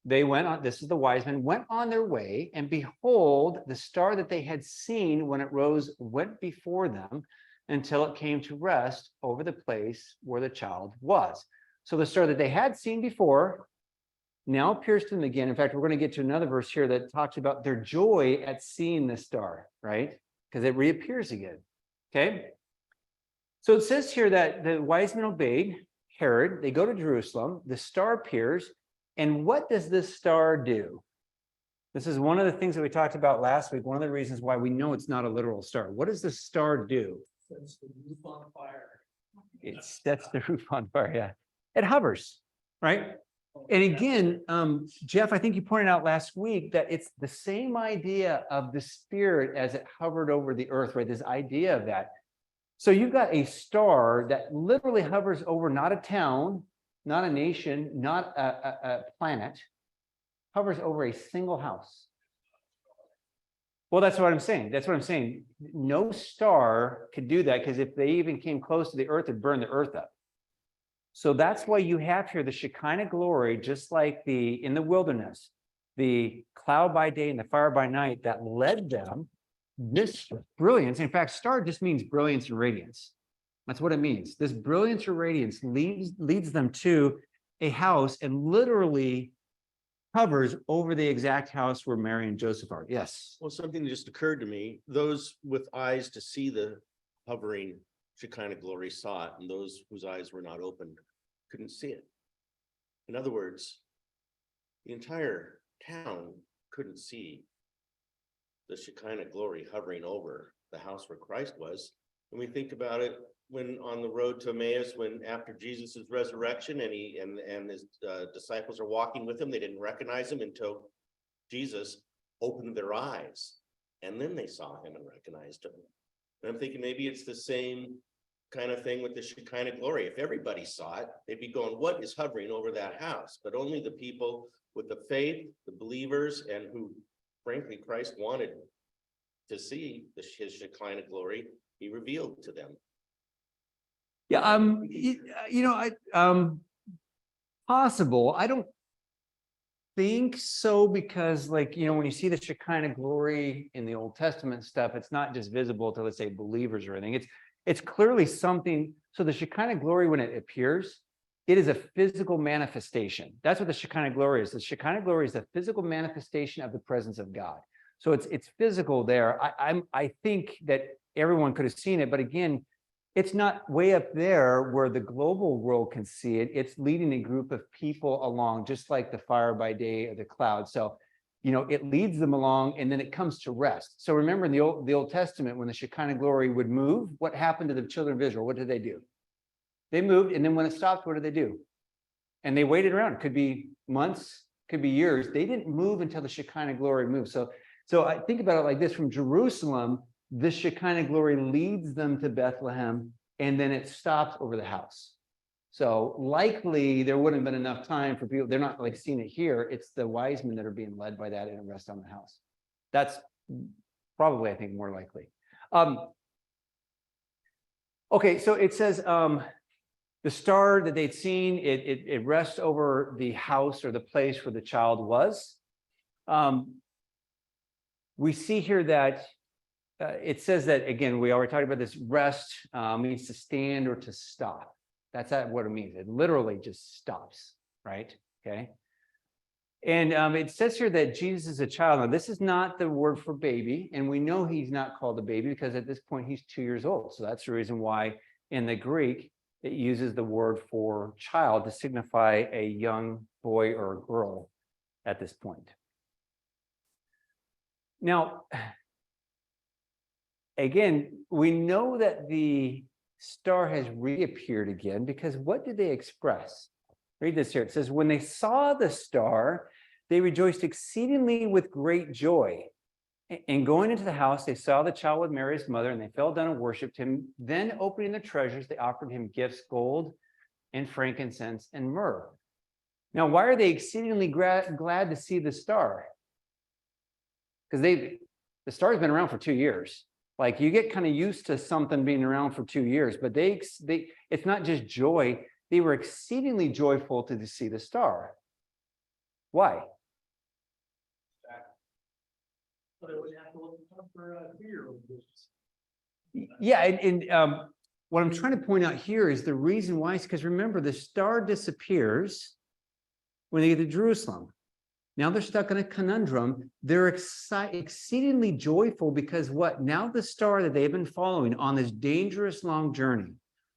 they went on, this is the wise men, went on their way, and behold, the star that they had seen when it rose went before them until it came to rest over the place where the child was. So the star that they had seen before now appears to them again. In fact, we're going to get to another verse here that talks about their joy at seeing the star, right? Because it reappears again. Okay. So it says here that the wise men obeyed Herod. They go to Jerusalem. The star appears. And what does this star do? This is one of the things that we talked about last week. One of the reasons why we know it's not a literal star. What does the star do? Sets the roof on fire. It sets the roof on fire. Yeah. It hovers, right? And again, Jeff, I think you pointed out last week that it's the same idea of the spirit as it hovered over the earth, right? This idea of that. So you've got a star that literally hovers over not a town, not a nation, not a planet, hovers over a single house. Well, that's what I'm saying. That's what I'm saying. No star could do that because if they even came close to the earth, it'd burn the earth up. So that's why you have here the Shekinah glory, just like in the wilderness, the cloud by day and the fire by night that led them. This brilliance, in fact, star just means brilliance and radiance. That's what it means. This brilliance or radiance leads them to a house and literally hovers over the exact house where Mary and Joseph are. Yes. Well, something just occurred to me, those with eyes to see the hovering Shekinah glory saw it, and those whose eyes were not opened couldn't see it. In other words, the entire town couldn't see the Shekinah glory hovering over the house where Christ was. And we think about it when on the road to Emmaus, when after Jesus's resurrection and his disciples are walking with him, they didn't recognize him until Jesus opened their eyes, and then they saw him and recognized him. And I'm thinking maybe it's the same kind of thing with the Shekinah glory. If everybody saw it, they'd be going, what is hovering over that house? But only the people with the faith, the believers, and who frankly Christ wanted to see his Shekinah glory be revealed to them. Yeah, possible. I don't think so, because when you see the Shekinah glory in the Old Testament stuff, it's not just visible to, let's say, believers or anything. It's clearly something. So the Shekinah glory, when it appears, it is a physical manifestation. That's what the Shekinah glory is. The Shekinah glory is a physical manifestation of the presence of God. So it's physical there. I think that everyone could have seen it, but again, it's not way up there where the global world can see it. It's leading a group of people along, just like the fire by day or the cloud. So, it leads them along and then it comes to rest. So remember in the Old Testament, when the Shekinah glory would move, what happened to the children of Israel? What did they do? They moved, and then when it stopped, what did they do? And they waited around. Could be months, could be years. They didn't move until the Shekinah glory moved. So I think about it like this: from Jerusalem, the Shekinah glory leads them to Bethlehem, and then it stops over the house. So likely there wouldn't have been enough time for people. They're not like seeing it here. It's the wise men that are being led by that and it rests on the house. That's probably, I think, more likely. Okay, so it says the star that they'd seen, it rests over the house or the place where the child was. We see here that it says that, again, we already talked about this, rest means to stand or to stop. That's what it means. It literally just stops, right? Okay. And it says here that Jesus is a child. Now, this is not the word for baby, and we know he's not called a baby because at this point he's 2 years old. So that's the reason why in the Greek it uses the word for child to signify a young boy or a girl at this point. Now, again, we know that the star has reappeared again because what did they express? Read this here. It says, when they saw the star, they rejoiced exceedingly with great joy. And going into the house, they saw the child with Mary, his mother, and they fell down and worshiped him. Then opening their treasures, they offered him gifts, gold and frankincense and myrrh. Now, why are they exceedingly glad to see the star? Because the star's been around for 2 years. Like, you get kind of used to something being around for 2 years, but it's not just joy. They were exceedingly joyful to see the star. Why? But it would have to look for a 2-year-old. Yeah, and what I'm trying to point out here is the reason why is because remember, the star disappears when they get to Jerusalem. Now they're stuck in a conundrum. They're exceedingly joyful because what? Now the star that they've been following on this dangerous long journey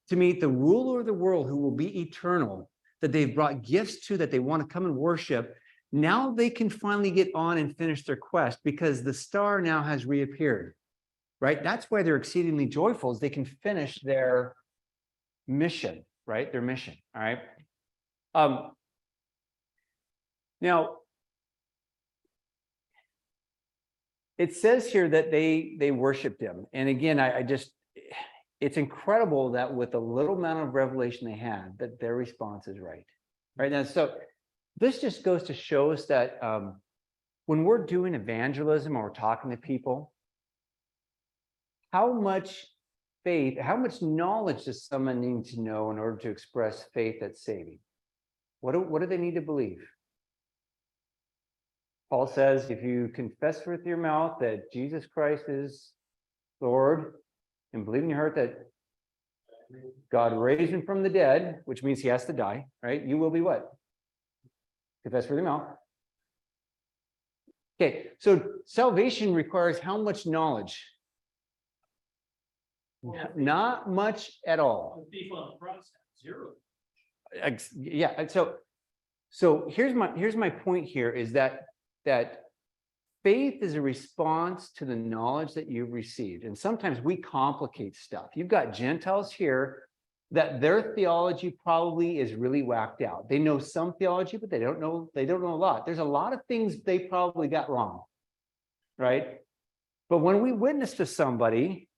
to meet the ruler of the world who will be eternal, that they've brought gifts to, that they want to come and worship. Now they can finally get on and finish their quest because the star now has reappeared, right? That's why they're exceedingly joyful, is they can finish their mission, right? Their mission, all right? Now, it says here that they worshiped him. And again, it's incredible that with the little amount of revelation they had, that their response is right. Right now, so this just goes to show us that when we're doing evangelism or we're talking to people, how much faith, how much knowledge does someone need to know in order to express faith that's saving? What do they need to believe? Paul says, if you confess with your mouth that Jesus Christ is Lord and believe in your heart that God raised him from the dead, which means he has to die, right? You will be what? Confess with your mouth. Okay, so salvation requires how much knowledge? Not much at all. The thief on the cross, 0. Yeah, so here's my point here is that faith is a response to the knowledge that you've received. And sometimes we complicate stuff. You've got Gentiles here that their theology probably is really whacked out. They know some theology, but they don't know a lot. There's a lot of things they probably got wrong, right? But when we witness to somebody,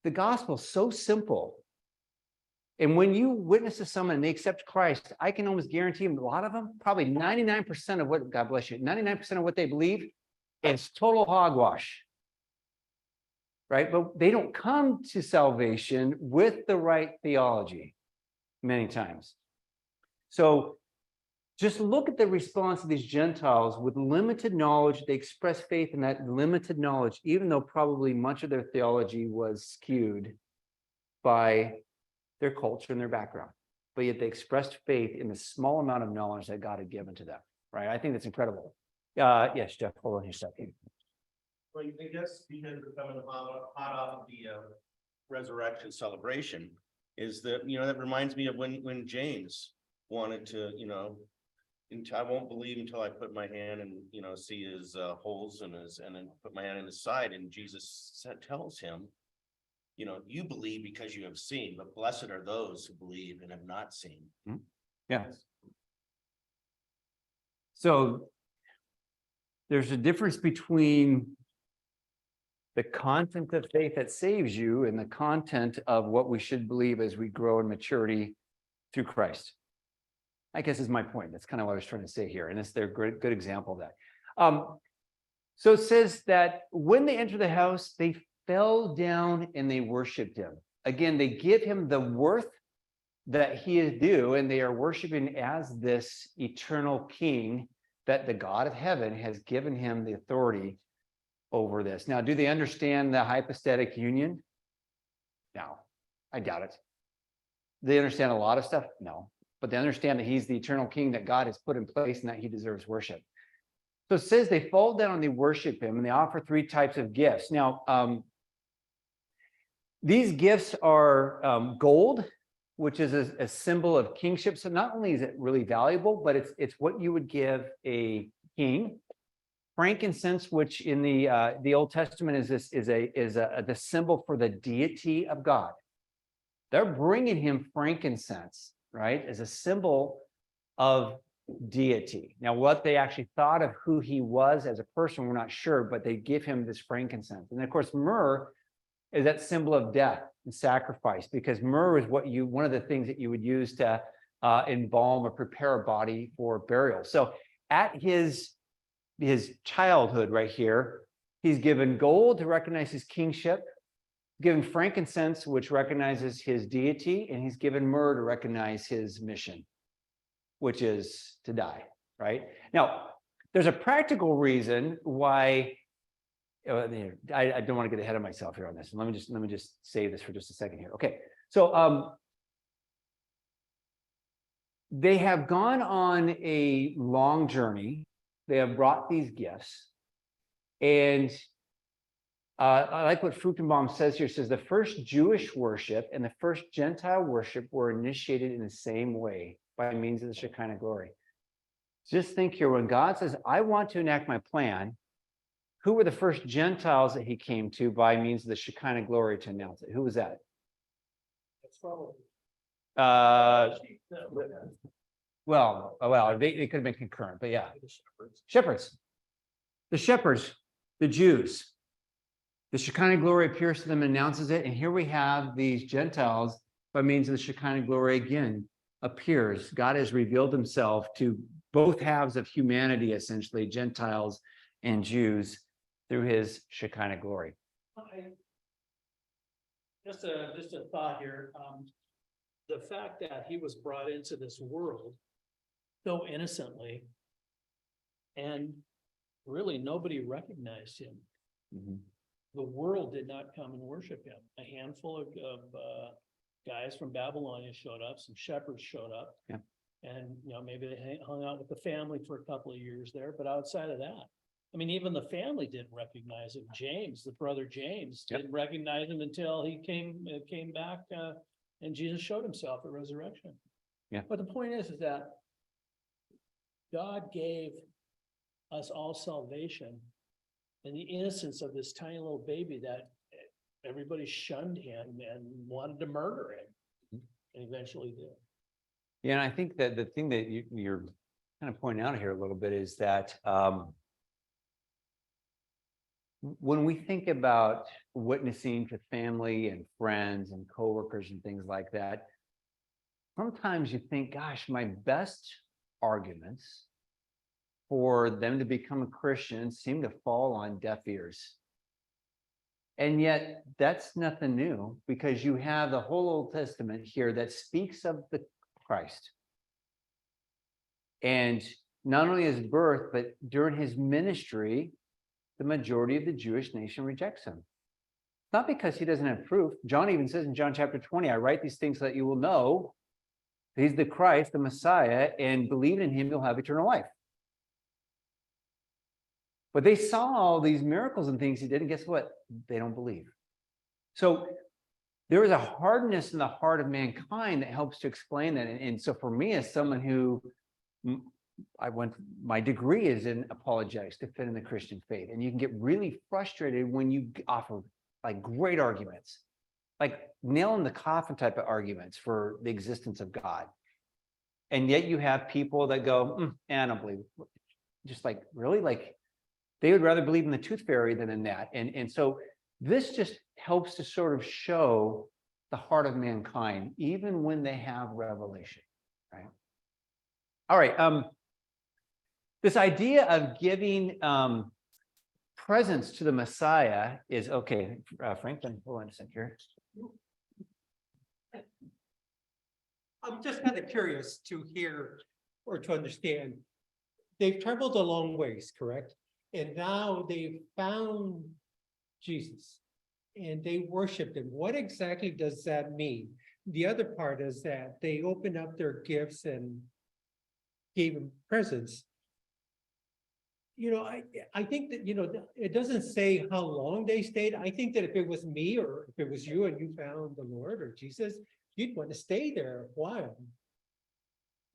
the gospel is so simple. And when you witness to someone and they accept Christ, I can almost guarantee a lot of them, probably 99% of what, God bless you, 99% of what they believe is total hogwash, right? But they don't come to salvation with the right theology many times. So just look at the response of these Gentiles with limited knowledge. They express faith in that limited knowledge, even though probably much of their theology was skewed by their culture and their background, but yet they expressed faith in the small amount of knowledge that God had given to them, right? I think that's incredible. Yes, Jeff, hold on your second. Well, I guess because we're coming hot off of the resurrection celebration, is that, that reminds me of when James wanted to, I won't believe until I put my hand and, see his holes in his, and then put my hand in his side, and Jesus tells him, you believe because you have seen, but blessed are those who believe and have not seen. Yeah. So there's a difference between the content of faith that saves you and the content of what we should believe as we grow in maturity through Christ. I guess is my point. That's kind of what I was trying to say here. And it's their good example of that. So it says that when they enter the house, they fell down and they worshiped him. Again, they give him the worth that he is due, and they are worshiping as this eternal king that the God of heaven has given him the authority over this. Now, do they understand the hypostatic union? No, I doubt it. They understand a lot of stuff? No, but they understand that he's the eternal king that God has put in place and that he deserves worship. So it says they fall down and they worship him, and they offer 3 types of gifts. Now, these gifts are gold, which is a symbol of kingship. So not only is it really valuable, but it's what you would give a king. Frankincense, which in the Old Testament is the symbol for the deity of God. They're bringing him frankincense, right, as a symbol of deity. Now, what they actually thought of who he was as a person, we're not sure, but they give him this frankincense. And of course, myrrh is that symbol of death and sacrifice, because myrrh is one of the things that you would use to embalm or prepare a body for burial. So at his childhood right here, he's given gold to recognize his kingship, given frankincense, which recognizes his deity, and he's given myrrh to recognize his mission, which is to die, right? Now, there's a practical reason why I don't want to get ahead of myself here on this. Let me just say this for just a second here. Okay, so they have gone on a long journey. They have brought these gifts, and I like what Fruchtenbaum says here. It says the first Jewish worship and the first Gentile worship were initiated in the same way by means of the Shekinah glory. Just think here, when God says, "I want to enact my plan," who were the first Gentiles that he came to by means of the Shekinah glory to announce it? Who was that? That's probably. Well, they could have been concurrent, but yeah. Shepherds. The shepherds, the Jews. The Shekinah glory appears to them and announces it. And here we have these Gentiles by means of the Shekinah glory again appears. God has revealed himself to both halves of humanity, essentially, Gentiles and Jews, through his Shekinah glory. Just a thought here. The fact that he was brought into this world so innocently, and really nobody recognized him. Mhm. The world did not come and worship him. A handful of guys from Babylonia showed up, some shepherds showed up. Yeah. And, maybe they hung out with the family for a couple of years there, but outside of that, I mean, even the family didn't recognize him. James, the brother James, Yep. didn't recognize him until he came back, and Jesus showed himself at resurrection. Yeah. But the point is that God gave us all salvation in the innocence of this tiny little baby that everybody shunned him and wanted to murder him, and eventually did. Yeah, and I think that the thing that you're kind of pointing out here a little bit is that when we think about witnessing to family and friends and coworkers and things like that, sometimes you think, gosh, my best arguments for them to become a Christian seem to fall on deaf ears. And yet that's nothing new, because you have the whole Old Testament here that speaks of the Christ. And not only his birth, but during his ministry, the majority of the Jewish nation rejects him. Not because he doesn't have proof. John even says in John chapter 20, I write these things so that you will know that he's the Christ, the Messiah, and believe in him, you'll have eternal life. But they saw all these miracles and things he did, and guess what? They don't believe. So there is a hardness in the heart of mankind that helps to explain that. And so for me, as someone who my degree is in apologetics, to fit in the Christian faith. And you can get really frustrated when you offer like great arguments. like nail in the coffin type of arguments for the existence of God. And yet you have people that go, I don't believe, just like, really? Like, they would rather believe in the tooth fairy than in that. And so this just helps to sort of show the heart of mankind, even when they have revelation, right? All right, this idea of giving presents to the Messiah is, okay, Franklin, hold on a second here. I'm just kind of curious to hear or to understand. They've traveled a long ways, correct? And now they've found Jesus and they worshiped him. What exactly does that mean? The other part is that they opened up their gifts and gave him presents. You know, I think that, you know, it doesn't say how long they stayed. I think that if it was me or if it was you and you found the Lord or Jesus, you'd want to stay there a while.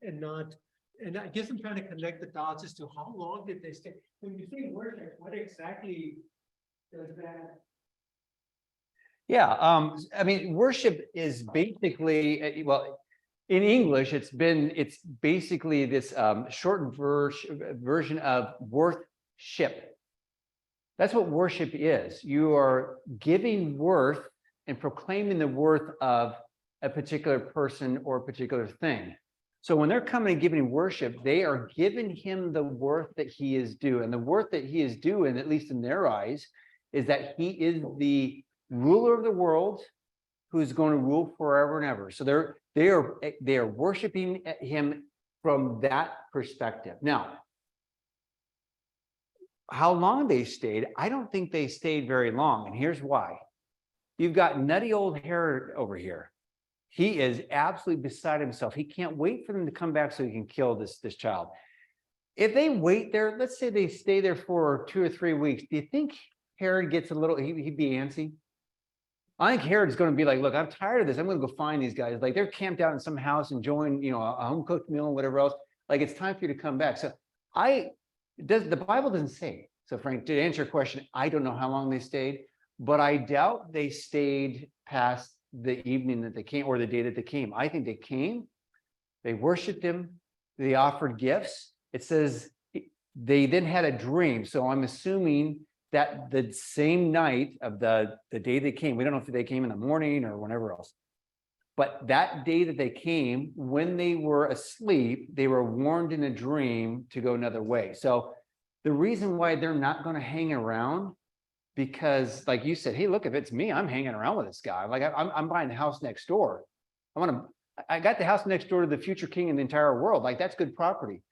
And I guess I'm trying to connect the dots as to how long did they stay? When you say worship, what exactly does that? Yeah, I mean, worship is basically, well, in English, it's basically this shortened version of worth-ship. That's what worship is. You are giving worth and proclaiming the worth of a particular person or a particular thing. So when they're coming and giving worship, they are giving him the worth that he is due. And the worth that he is due, and at least in their eyes, is that he is the ruler of the world who's going to rule forever and ever. So they are worshiping him from that perspective. Now, how long they stayed, I don't think they stayed very long. And here's why. You've got nutty old Herod over here. He is absolutely beside himself. He can't wait for them to come back so he can kill this child. If they wait there, let's say they stay there for 2 or 3 weeks, do you think Herod gets a little, he'd be antsy? I think Herod's going to be like, look, I'm tired of this. I'm going to go find these guys. Like, they're camped out in some house enjoying, a home cooked meal and whatever else. Like, it's time for you to come back. So the Bible doesn't say. So Frank, to answer your question, I don't know how long they stayed, but I doubt they stayed past the evening that they came or the day that they came. I think they came, they worshiped him, they offered gifts. It says they then had a dream. So I'm assuming that the same night of the day they came, we don't know if they came in the morning or whenever else, but that day that they came, when they were asleep, they were warned in a dream to go another way. So the reason why they're not going to hang around, because like you said, hey, look, if it's me, I'm hanging around with this guy. Like I'm buying the house next door. I got the house next door to the future king in the entire world. Like, that's good property.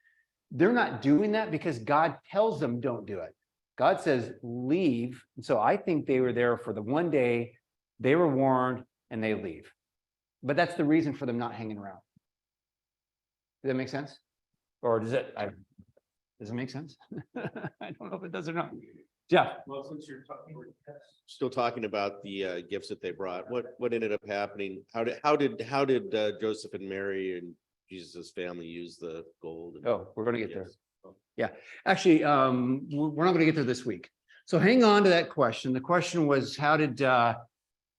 They're not doing that because God tells them don't do it. God says leave. And so I think they were there for the one day, they were warned, and they leave. But that's the reason for them not hanging around. Does that make sense? Or does it make sense? I don't know if it does or not. Jeff. Well, since we're still talking about the gifts that they brought, what ended up happening? How did Joseph and Mary and Jesus' family use the gold? Oh, we're going to get there. Yes. Yeah, actually, we're not going to get there this week. So hang on to that question. The question was, how did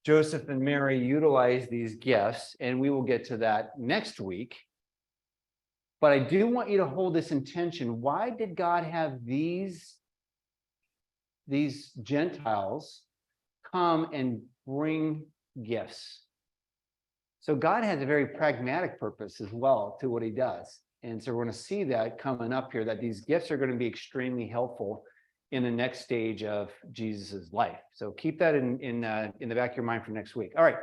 Joseph and Mary utilize these gifts? And we will get to that next week. But I do want you to hold this intention. Why did God have these Gentiles come and bring gifts? So God has a very pragmatic purpose as well to what he does. And so we're going to see that coming up here, that these gifts are going to be extremely helpful in the next stage of Jesus's life. So keep that in the back of your mind for next week. All right.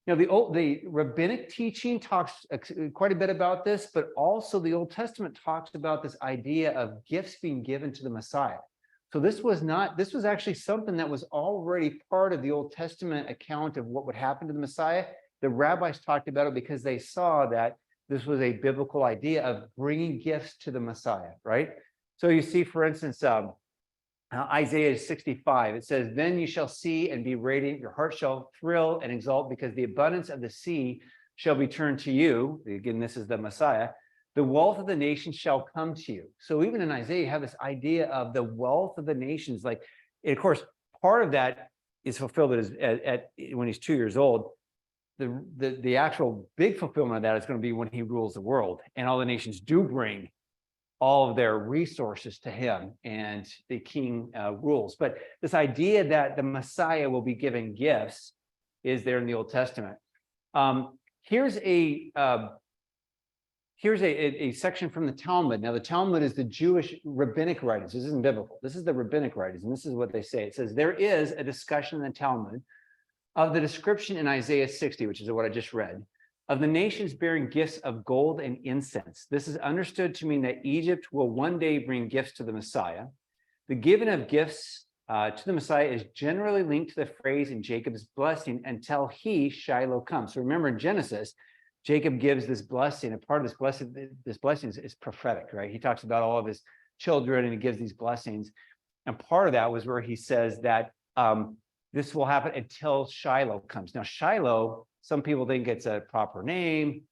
The rabbinic teaching talks quite a bit about this, but also the Old Testament talks about this idea of gifts being given to the Messiah. So this was actually something that was already part of the Old Testament account of what would happen to the Messiah. The rabbis talked about it because they saw that this was a biblical idea of bringing gifts to the Messiah, right? So you see, for instance, Isaiah 65, it says, then you shall see and be radiant, your heart shall thrill and exult because the abundance of the sea shall be turned to you. Again, this is the Messiah. The wealth of the nations shall come to you. So even in Isaiah, you have this idea of the wealth of the nations. Like, and of course, part of that is fulfilled when he's 2 years old. The actual big fulfillment of that is going to be when he rules the world, and all the nations do bring all of their resources to him, and the king rules. But this idea that the Messiah will be given gifts is there in the Old Testament. Here's a section from the Talmud. Now, the Talmud is the Jewish rabbinic writings. This isn't biblical. This is the rabbinic writings, and this is what they say. It says, there is a discussion in the Talmud of the description in Isaiah 60, which is what I just read, of the nations bearing gifts of gold and incense. This is understood to mean that Egypt will one day bring gifts to the Messiah. The giving of gifts to the Messiah is generally linked to the phrase in Jacob's blessing until he, Shiloh, comes. So remember in Genesis, Jacob gives this blessing. A part of this blessing is prophetic, right? He talks about all of his children and he gives these blessings. And part of that was where he says that this will happen until Shiloh comes. Now, Shiloh, some people think it's a proper name.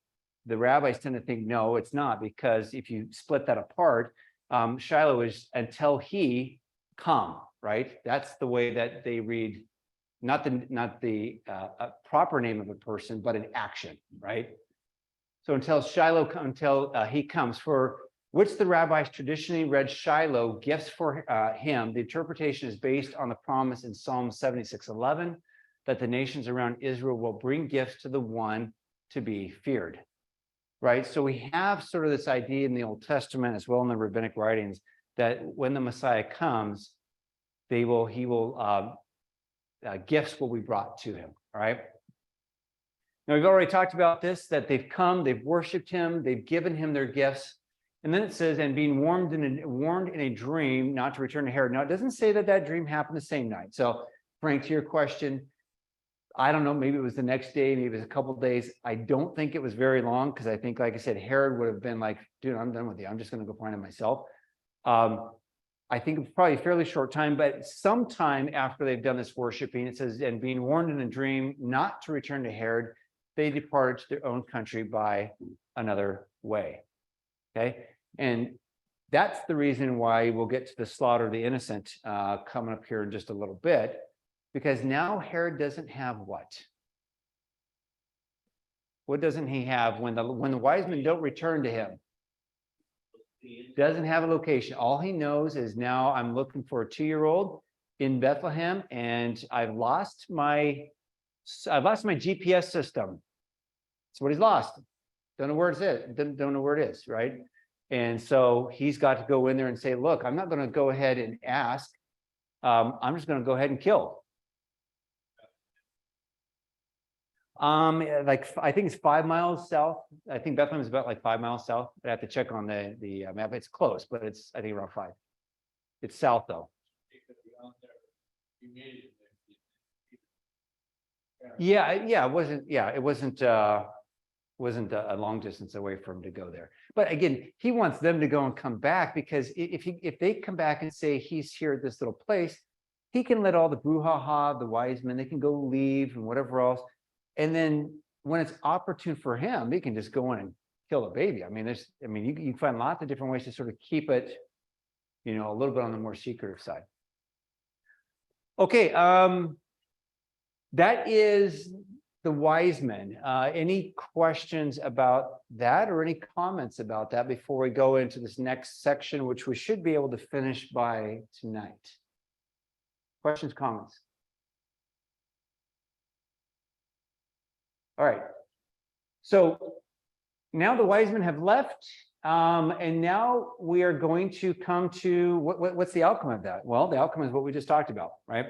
The rabbis tend to think, no, it's not, because if you split that apart, Shiloh is until he come, right? That's the way that they read, not the proper name of a person, but an action, right? So until Shiloh, until he comes, for which the rabbis traditionally read Shiloh, gifts for him. The interpretation is based on the promise in Psalm 76:11 that the nations around Israel will bring gifts to the one to be feared, right? So we have sort of this idea in the Old Testament as well in the rabbinic writings that when the Messiah comes, gifts will be brought to him, all right? Now, we've already talked about this, that they've come, they've worshiped him, they've given him their gifts. And then it says, and being warned in a dream not to return to Herod. Now, it doesn't say that dream happened the same night. So, Frank, to your question, I don't know, maybe it was the next day, maybe it was a couple of days. I don't think it was very long, because I think, like I said, Herod would have been like, dude, I'm done with you. I'm just going to go find him myself. I think it was probably a fairly short time, but sometime after they've done this worshiping, it says, and being warned in a dream not to return to Herod, they departed to their own country by another way. Okay, and that's the reason why we'll get to the slaughter of the innocent coming up here in just a little bit, because now Herod doesn't have what? What doesn't he have when the wise men don't return to him? Doesn't have a location. All he knows is, now I'm looking for a 2-year-old in Bethlehem, and I've lost my GPS system. That's what he's lost. Don't know where it's at. Don't know where it is, right? And so he's got to go in there and say, look, I'm not going to go ahead and ask. I'm just going to go ahead and kill. Like, I think it's 5 miles south. I think Bethlehem is about like 5 miles south. I have to check on the map. It's close, but it's, I think, around 5. It's south though. Yeah, it wasn't a long distance away for him to go there. But again, he wants them to go and come back, because if they come back and say he's here at this little place, he can let all the brouhaha, the wise men, they can go leave and whatever else. And then when it's opportune for him, he can just go in and kill a baby. I mean, you can find lots of different ways to sort of keep it, a little bit on the more secretive side. Okay, that is the wise men. Any questions about that or any comments about that before we go into this next section, which we should be able to finish by tonight? Questions, comments? All right. So now the wise men have left, and now we are going to come to what's the outcome of that? Well, the outcome is what we just talked about, right?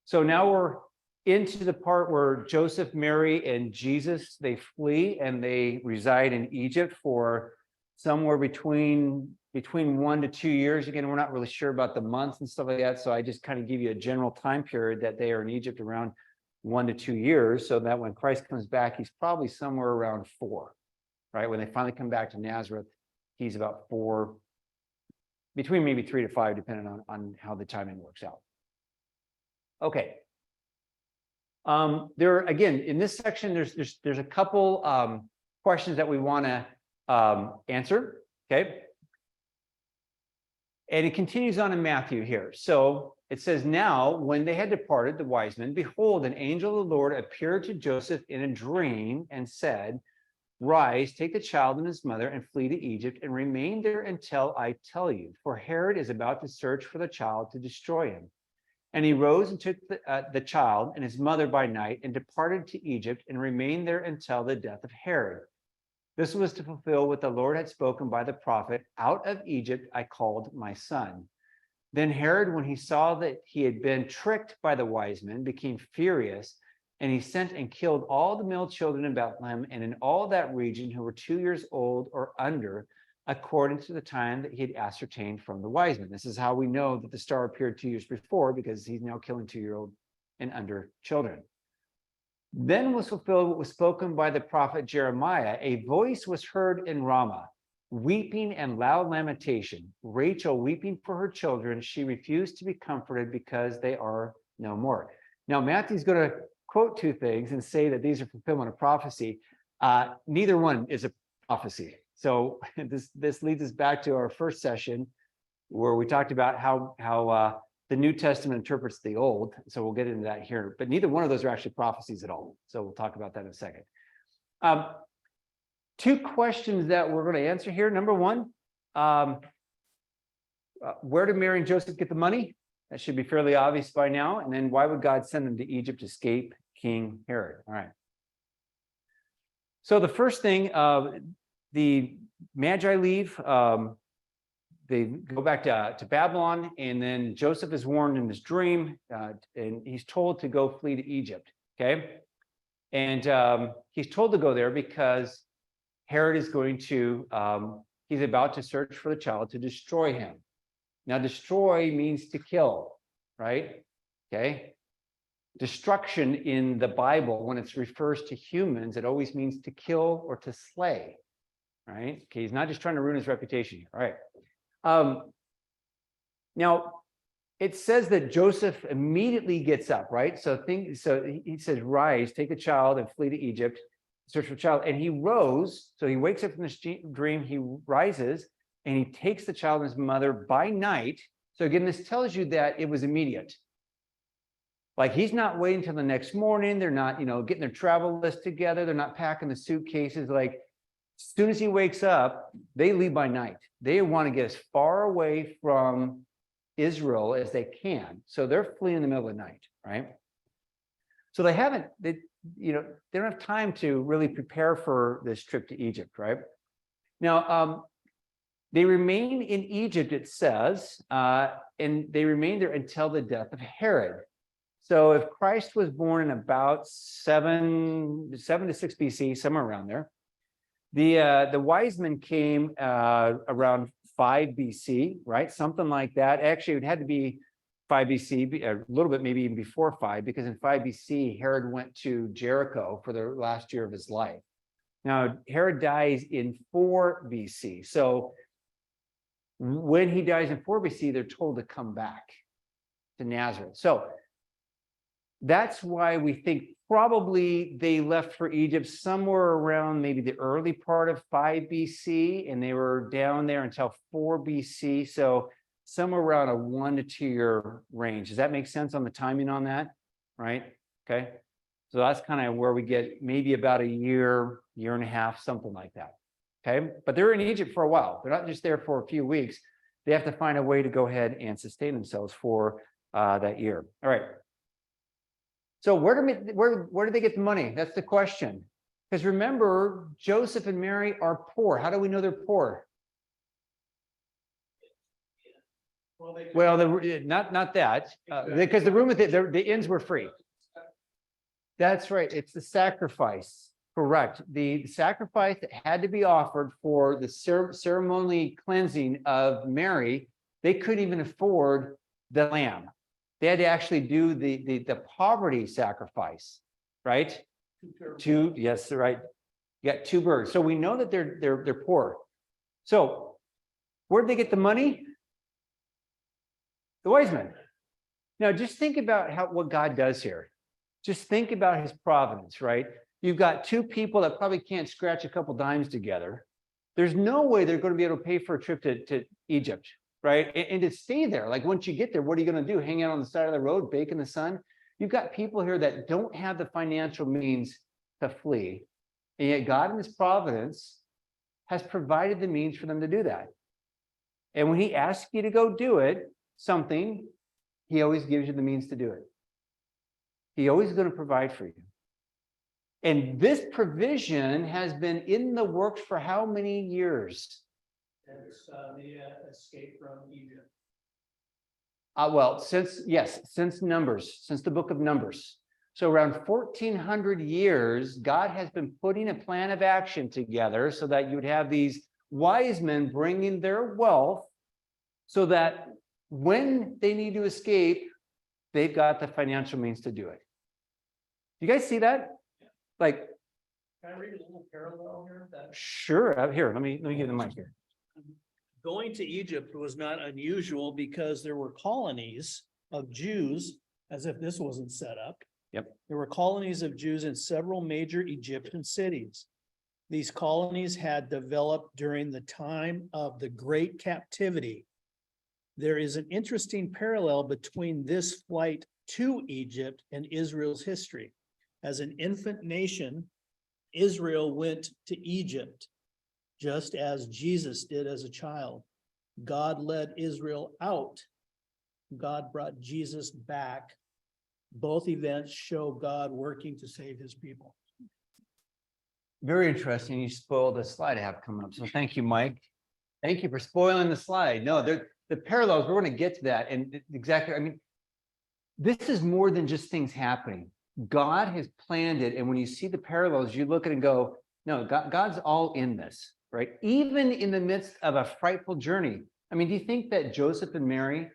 So now we're into the part where Joseph, Mary, and Jesus, they flee and they reside in Egypt for somewhere between 1 to 2 years. Again, we're not really sure about the months and stuff like that. So I just kind of give you a general time period that they are in Egypt around 1 to 2 years. So that when Christ comes back, he's probably somewhere around 4, right? When they finally come back to Nazareth, he's about 4, between maybe 3 to 5, depending on how the timing works out. Okay. There again in this section, there's a couple questions that we want to answer. Okay, and it continues on in Matthew here. So it says, now, when they had departed, the wise men, behold, an angel of the Lord appeared to Joseph in a dream and said, rise, take the child and his mother and flee to Egypt and remain there until I tell you, for Herod is about to search for the child to destroy him. And he rose and took the child and his mother by night and departed to Egypt and remained there until the death of Herod. This was to fulfill what the Lord had spoken by the prophet, out of Egypt I called my son. Then Herod, when he saw that he had been tricked by the wise men, became furious, and he sent and killed all the male children in Bethlehem and in all that region who were 2 years old or under, according to the time that he had ascertained from the wise men. This is how we know that the star appeared 2 years before, because he's now killing 2-year-old and under children. Then was fulfilled what was spoken by the prophet Jeremiah. A voice was heard in Ramah, weeping and loud lamentation. Rachel weeping for her children. She refused to be comforted because they are no more. Now, Matthew's going to quote two things and say that these are fulfillment of prophecy. Neither one is a prophecy. So this leads us back to our first session where we talked about how the New Testament interprets the Old. So we'll get into that here, but neither one of those are actually prophecies at all. So we'll talk about that in a second. Two questions that we're going to answer here. Number one, where did Mary and Joseph get the money? That should be fairly obvious by now. And then why would God send them to Egypt to escape King Herod? All right. So the first thing, the Magi leave. They go back to Babylon, and then Joseph is warned in his dream, and he's told to go flee to Egypt. Okay, and he's told to go there because Herod is going to. He's about to search for the child to destroy him. Now, destroy means to kill, right? Okay. Destruction in the Bible, when it refers to humans, it always means to kill or to slay, right? Okay, he's not just trying to ruin his reputation here, all right? Now, it says that Joseph immediately gets up, right? So he says, rise, take the child and flee to Egypt, search for the child. And he rose, so he wakes up from this dream, he rises, and he takes the child and his mother by night. So again, this tells you that it was immediate. Like, he's not waiting till the next morning. They're not, getting their travel list together. They're not packing the suitcases. Like, as soon as he wakes up, they leave by night. They want to get as far away from Israel as they can. So they're fleeing in the middle of the night, right? So they don't have time to really prepare for this trip to Egypt, right? Now, they remain in Egypt, it says, and they remain there until the death of Herod. So if Christ was born in about 7 to 6 BC, somewhere around there, the wise men came around 5 BC, right? Something like that. Actually, it had to be 5 BC, a little bit maybe even before 5, because in 5 BC, Herod went to Jericho for the last year of his life. Now, Herod dies in 4 BC. So when he dies in 4 BC, they're told to come back to Nazareth. So that's why we think probably they left for Egypt somewhere around maybe the early part of 5 BC, and they were down there until 4 BC. So somewhere around a 1 to 2 year range. Does that make sense on the timing on that? Right? Okay. So that's kind of where we get maybe about a year, year and a half, something like that. Okay. But they're in Egypt for a while. They're not just there for a few weeks. They have to find a way to go ahead and sustain themselves for that year. All right. So where do they get the money? That's the question. Because remember, Joseph and Mary are poor. How do we know they're poor? Well, not that, because the room at the inns were free. That's right. It's the sacrifice. Correct. The sacrifice that had to be offered for the ceremonial cleansing of Mary, they couldn't even afford the lamb. They had to actually do the poverty sacrifice, right? Yes, right. You got 2 birds. So we know that they're poor. So where did they get the money? The wise men. Now just think about what God does here. Just think about his providence, right? You've got 2 people that probably can't scratch a couple dimes together. There's no way they're going to be able to pay for a trip to Egypt, right? And to stay there, like once you get there, what are you going to do? Hang out on the side of the road, bake in the sun? You've got people here that don't have the financial means to flee. And yet God in his providence has provided the means for them to do that. And when he asks you to go do it, something, he always gives you the means to do it. He always going to provide for you. And this provision has been in the works for how many years? There's the escape from Egypt. Well, since Numbers, since the book of Numbers. So around 1400 years, God has been putting a plan of action together so that you would have these wise men bringing their wealth so that when they need to escape, they've got the financial means to do it. You guys see that? Like, Can I read a little parallel here? That sure, here, let me give the mic here. going to Egypt was not unusual because there were colonies of Jews, as if this wasn't set up. Yep. There were colonies of Jews in several major Egyptian cities. These colonies had developed during the time of the Great Captivity. There is an interesting parallel between this flight to Egypt and Israel's history. As an infant nation, Israel went to Egypt, just as Jesus did as a child. God led Israel out. God brought Jesus back. Both events show God working to save his people. Very interesting. You spoiled the slide I have coming up. So thank you, Mike. Thank you for spoiling the slide. No, the parallels, we're going to get to that. And exactly, I mean, this is more than just things happening. God has planned it. And when you see the parallels, you look at it and go, no, God's all in this, right? Even in the midst of a frightful journey. I mean, do you think that Joseph and Mary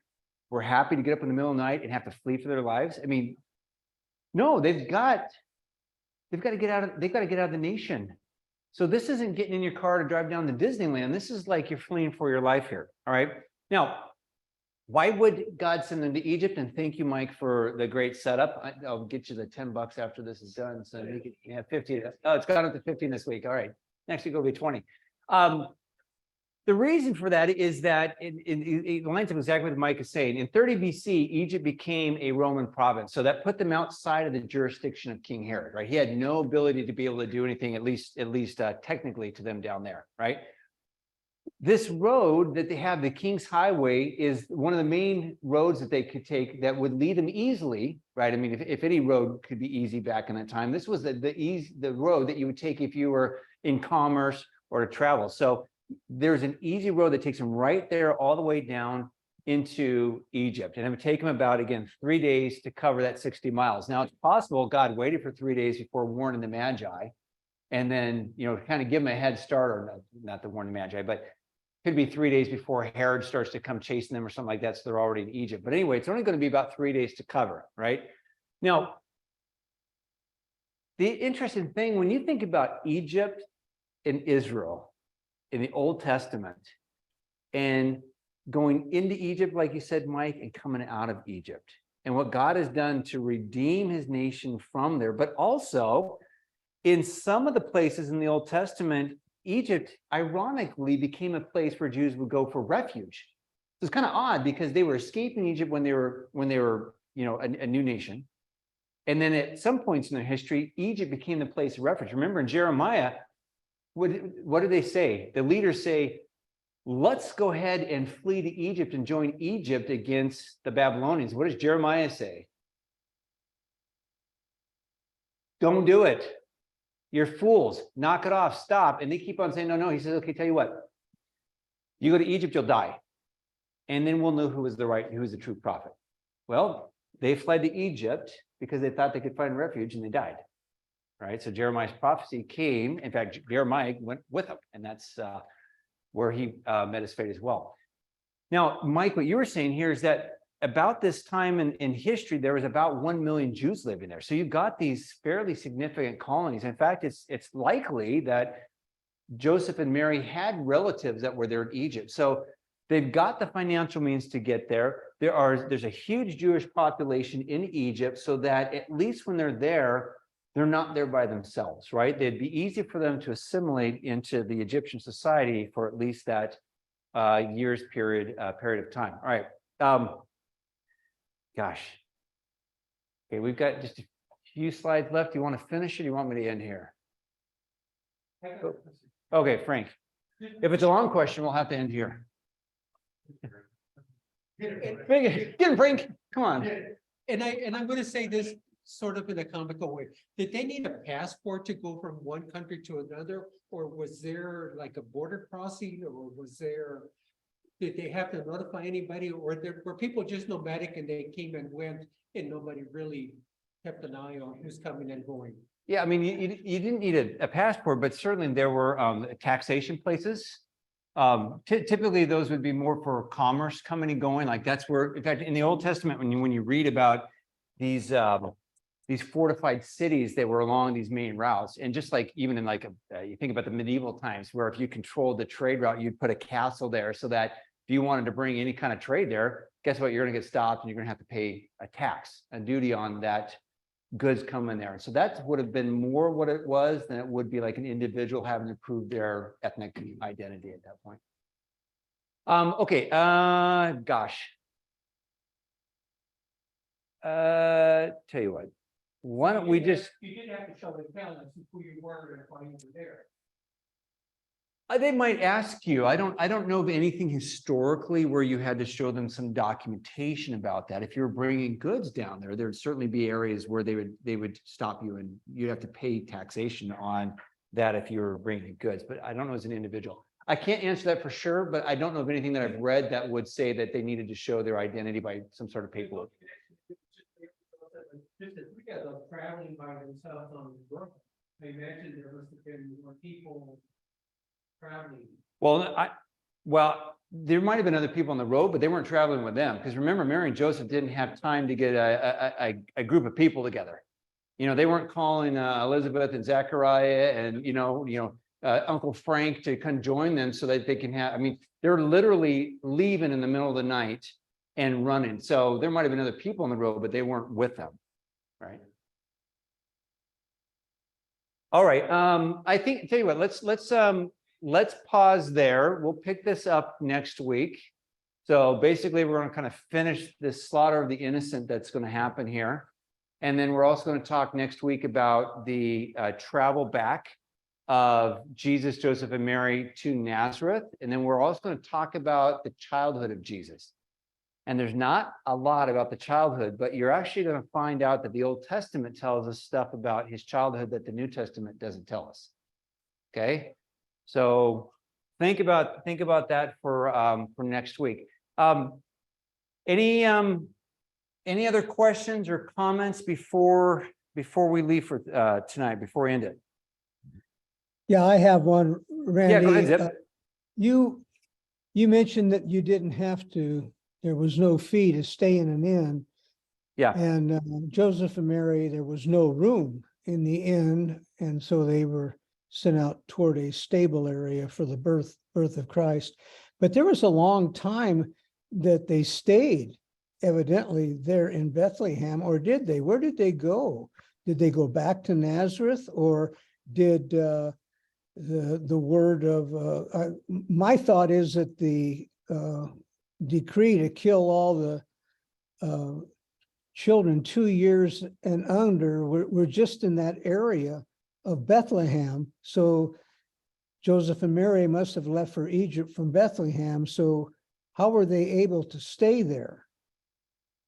were happy to get up in the middle of the night and have to flee for their lives? I mean, no, they've got to get out of the nation. So this isn't getting in your car to drive down to Disneyland. This is like you're fleeing for your life here. All right. Now, why would God send them to Egypt? And thank you, Mike, for the great setup. I'll get you the $10 after this is done. So you can have 50. Oh, it's gone up to 15 this week. All right. Next week will be 20. The reason for that is that it lines up exactly what Mike is saying. In 30 BC, Egypt became a Roman province. So that put them outside of the jurisdiction of King Herod, right? He had no ability to be able to do anything, at least technically, to them down there, right? This road that they have, the King's Highway, is one of the main roads that they could take that would lead them easily, right? I mean, if any road could be easy back in that time, this was the road that you would take if you were in commerce or to travel. So there's an easy road that takes them right there all the way down into Egypt. And it would take them about, again, 3 days to cover that 60 miles. Now, it's possible God waited for 3 days before warning the Magi, and then, kind of give them a head start, or not to warn the Magi, but could be 3 days before Herod starts to come chasing them or something like that. So they're already in Egypt. But anyway, it's only going to be about 3 days to cover, right? Now, the interesting thing, when you think about Egypt and Israel in the Old Testament and going into Egypt, like you said, Mike, and coming out of Egypt, and what God has done to redeem his nation from there, but also in some of the places in the Old Testament, Egypt ironically became a place where Jews would go for refuge. So it's kind of odd because they were escaping Egypt when they were a new nation. And then at some points in their history, Egypt became the place of refuge. Remember in Jeremiah, what do they say? The leaders say, let's go ahead and flee to Egypt and join Egypt against the Babylonians. What does Jeremiah say? Don't do it. You're fools. Knock it off. Stop. And they keep on saying, no. He says, okay, tell you what. You go to Egypt, you'll die. And then we'll know who is the true prophet. Well, they fled to Egypt because they thought they could find refuge, and they died. Right? So Jeremiah's prophecy came. In fact, Jeremiah went with him, and that's where he met his fate as well. Now, Mike, what you were saying here is that about this time in history, there was about 1 million Jews living there. So you've got these fairly significant colonies. In fact, it's likely that Joseph and Mary had relatives that were there in Egypt. So they've got the financial means to get there. There's a huge Jewish population in Egypt, so that at least when they're there, they're not there by themselves, right? It'd be easy for them to assimilate into the Egyptian society for at least that years period of time. All right. Gosh. Okay, we've got just a few slides left. Do you want to finish or do you want me to end here? Okay, Frank. If it's a long question, we'll have to end here. Get him, Frank. Come on. And I'm gonna say this sort of in a comical way. Did they need a passport to go from one country to another? Or was there like a border crossing or did they have to notify anybody or were people just nomadic and they came and went and nobody really kept an eye on who's coming and going? Yeah, I mean, you didn't need a passport, but certainly there were taxation places. Typically, those would be more for commerce coming and going. Like that's where, in fact, in the Old Testament, when you read about these fortified cities that were along these main routes, and just like even in like you think about the medieval times, where if you controlled the trade route, you'd put a castle there so that if you wanted to bring any kind of trade there, guess what? You're going to get stopped and you're going to have to pay a tax, a duty on that goods coming there. So that would have been more what it was than it would be like an individual having to prove their ethnic identity at that point. Okay, gosh. Tell you what, why don't we just, You didn't have to show the talents of who you were and why you were there. they might ask you, I don't know of anything historically where you had to show them some documentation about that. If you're bringing goods down there, there'd certainly be areas where they would stop you and you'd have to pay taxation on that if you were bringing goods, but I don't know as an individual. I can't answer that for sure, but I don't know of anything that I've read that would say that they needed to show their identity by some sort of paperwork. Just as we got those traveling by themselves on the road, I imagine there must have been more people traveling. Well, there might have been other people on the road, but they weren't traveling with them. Because remember, Mary and Joseph didn't have time to get a group of people together. You know, they weren't calling Elizabeth and Zechariah and, Uncle Frank to come join them so that they can have, I mean, they're literally leaving in the middle of the night and running. So there might have been other people on the road, but they weren't with them, right? All right, I think, tell you what, let's pause there. We'll pick this up next week. So basically, we're going to kind of finish this slaughter of the innocent that's going to happen here. And then we're also going to talk next week about the travel back of Jesus, Joseph, and Mary to Nazareth. And then we're also going to talk about the childhood of Jesus. And there's not a lot about the childhood, but you're actually going to find out that the Old Testament tells us stuff about his childhood that the New Testament doesn't tell us. Okay, so think about that for next week. Any other questions or comments before we leave for tonight? Before we end it? Yeah, I have one, Randy. Yeah, go ahead, Zip. You mentioned that you didn't have to, there was no fee to stay in an inn. Yeah. And Joseph and Mary, there was no room in the inn, and so they were sent out toward a stable area for the birth of Christ. But there was a long time that they stayed evidently there in Bethlehem, or did they? Where did they go? Did they go back to Nazareth, or did the word of my thought is that the decree to kill all the children 2 years and under were just in that area of Bethlehem. So Joseph and Mary must have left for Egypt from Bethlehem. So how were they able to stay there?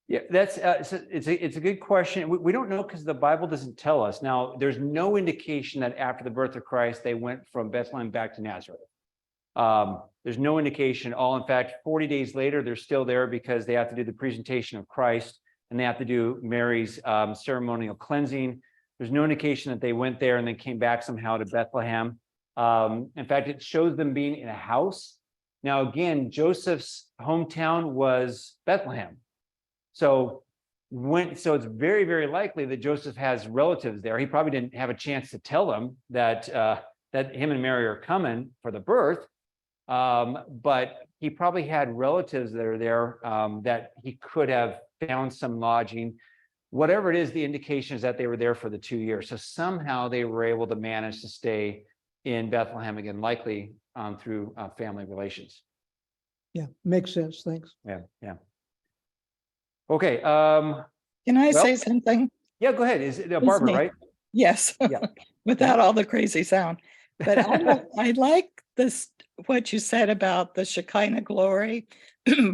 Yeah, that's it's a good question. We don't know because the Bible doesn't tell us. Now, there's no indication that after the birth of Christ, they went from Bethlehem back to Nazareth. There's no indication. In fact, 40 days later, they're still there because they have to do the presentation of Christ and they have to do Mary's ceremonial cleansing. There's no indication that they went there and then came back somehow to Bethlehem. In fact, it shows them being in a house. Now, again, Joseph's hometown was Bethlehem. So it's very, very likely that Joseph has relatives there. He probably didn't have a chance to tell them that him and Mary are coming for the birth, but he probably had relatives that are there that he could have found some lodging. Whatever it is, the indication is that they were there for the 2 years. So somehow they were able to manage to stay in Bethlehem again, likely through family relations. Yeah, makes sense. Thanks. Yeah, yeah. Okay, Can I Well- say something? yeah, go ahead. Is it It's Barbara, me. right? Yes, Yeah. without all the crazy sound. But I like this, what you said about the Shekinah glory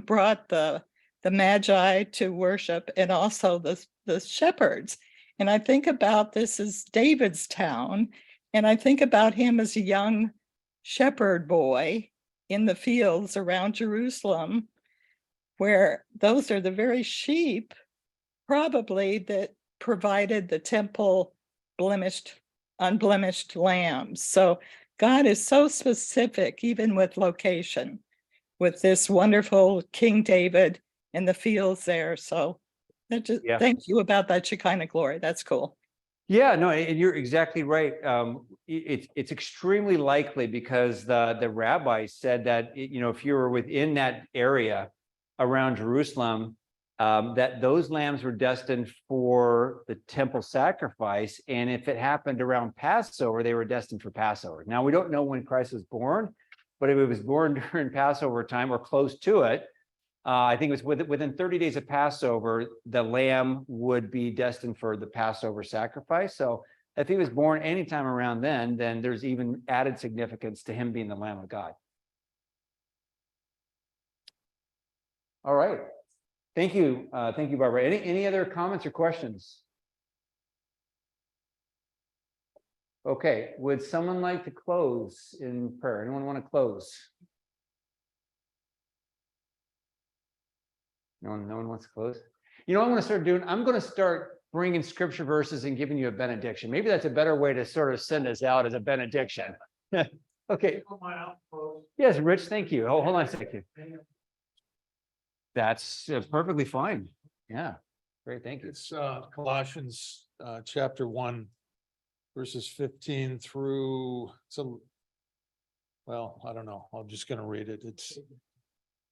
brought the Magi to worship and also the shepherds. And I think about this as David's town, and I think about him as a young shepherd boy in the fields around Jerusalem, where those are the very sheep probably that provided the temple unblemished lambs. So God is so specific, even with location, with this wonderful King David in the fields there. So that just, Yeah. thank you about that Shekinah glory. That's cool. Yeah, no, and you're exactly right. It's extremely likely because the rabbis said that, you know, if you were within that area around Jerusalem, that those lambs were destined for the temple sacrifice. And if it happened around Passover, they were destined for Passover. Now, we don't know when Christ was born, but if it was born during Passover time or close to it, I think it was within 30 days of Passover, the lamb would be destined for the Passover sacrifice. So if he was born anytime around then there's even added significance to him being the Lamb of God. All right. Thank you. Thank you, Barbara. Any other comments or questions? Okay, would someone like to close in prayer? Anyone want to close? No one wants to close. You know what I'm going to start doing? I'm going to start bringing scripture verses and giving you a benediction. Maybe that's a better way to sort of send us out as a benediction. Okay. Yes, Rich, thank you. Hold on a second. That's perfectly fine. Yeah, great, thank you. It's Colossians chapter 1, verses 15 through some. Well, I don't know. I'm just gonna read it.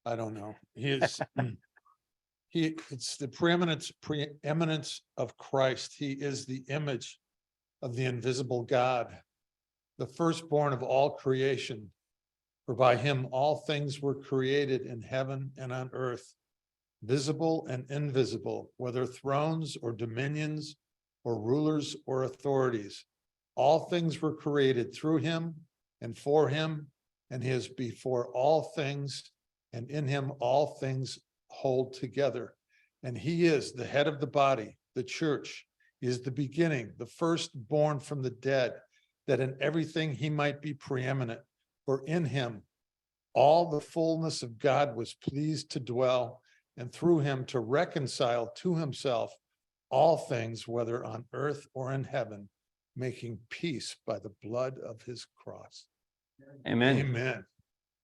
I don't know. It's the preeminence of Christ. He is the image of the invisible God, the firstborn of all creation. For by him all things were created in heaven and on earth, visible and invisible, whether thrones or dominions or rulers or authorities. All things were created through him and for him, and he is before all things, and in him all things hold together. And he is the head of the body, the church. He is the beginning, the firstborn from the dead, that in everything he might be preeminent. For in him all the fullness of God was pleased to dwell, and through him to reconcile to himself all things, whether on earth or in heaven, making peace by the blood of his cross. Amen. Amen.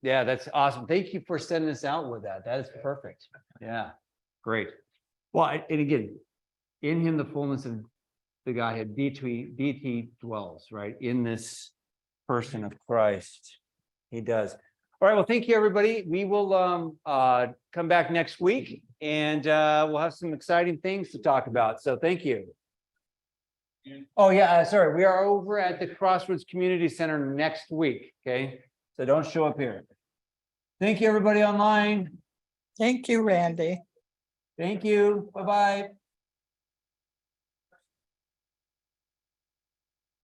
Yeah, that's awesome. Thank you for sending us out with that. That is perfect. Yeah, great. Well, and again, in him, the fullness of the Godhead, deity dwells, right? In this person of Christ. He does. All right, well, thank you, everybody. We will come back next week and we'll have some exciting things to talk about. So thank you. Oh, yeah, sorry. We are over at the Crossroads Community Center next week, okay? So don't show up here. Thank you, everybody online. Thank you, Randy. Thank you. Bye-bye.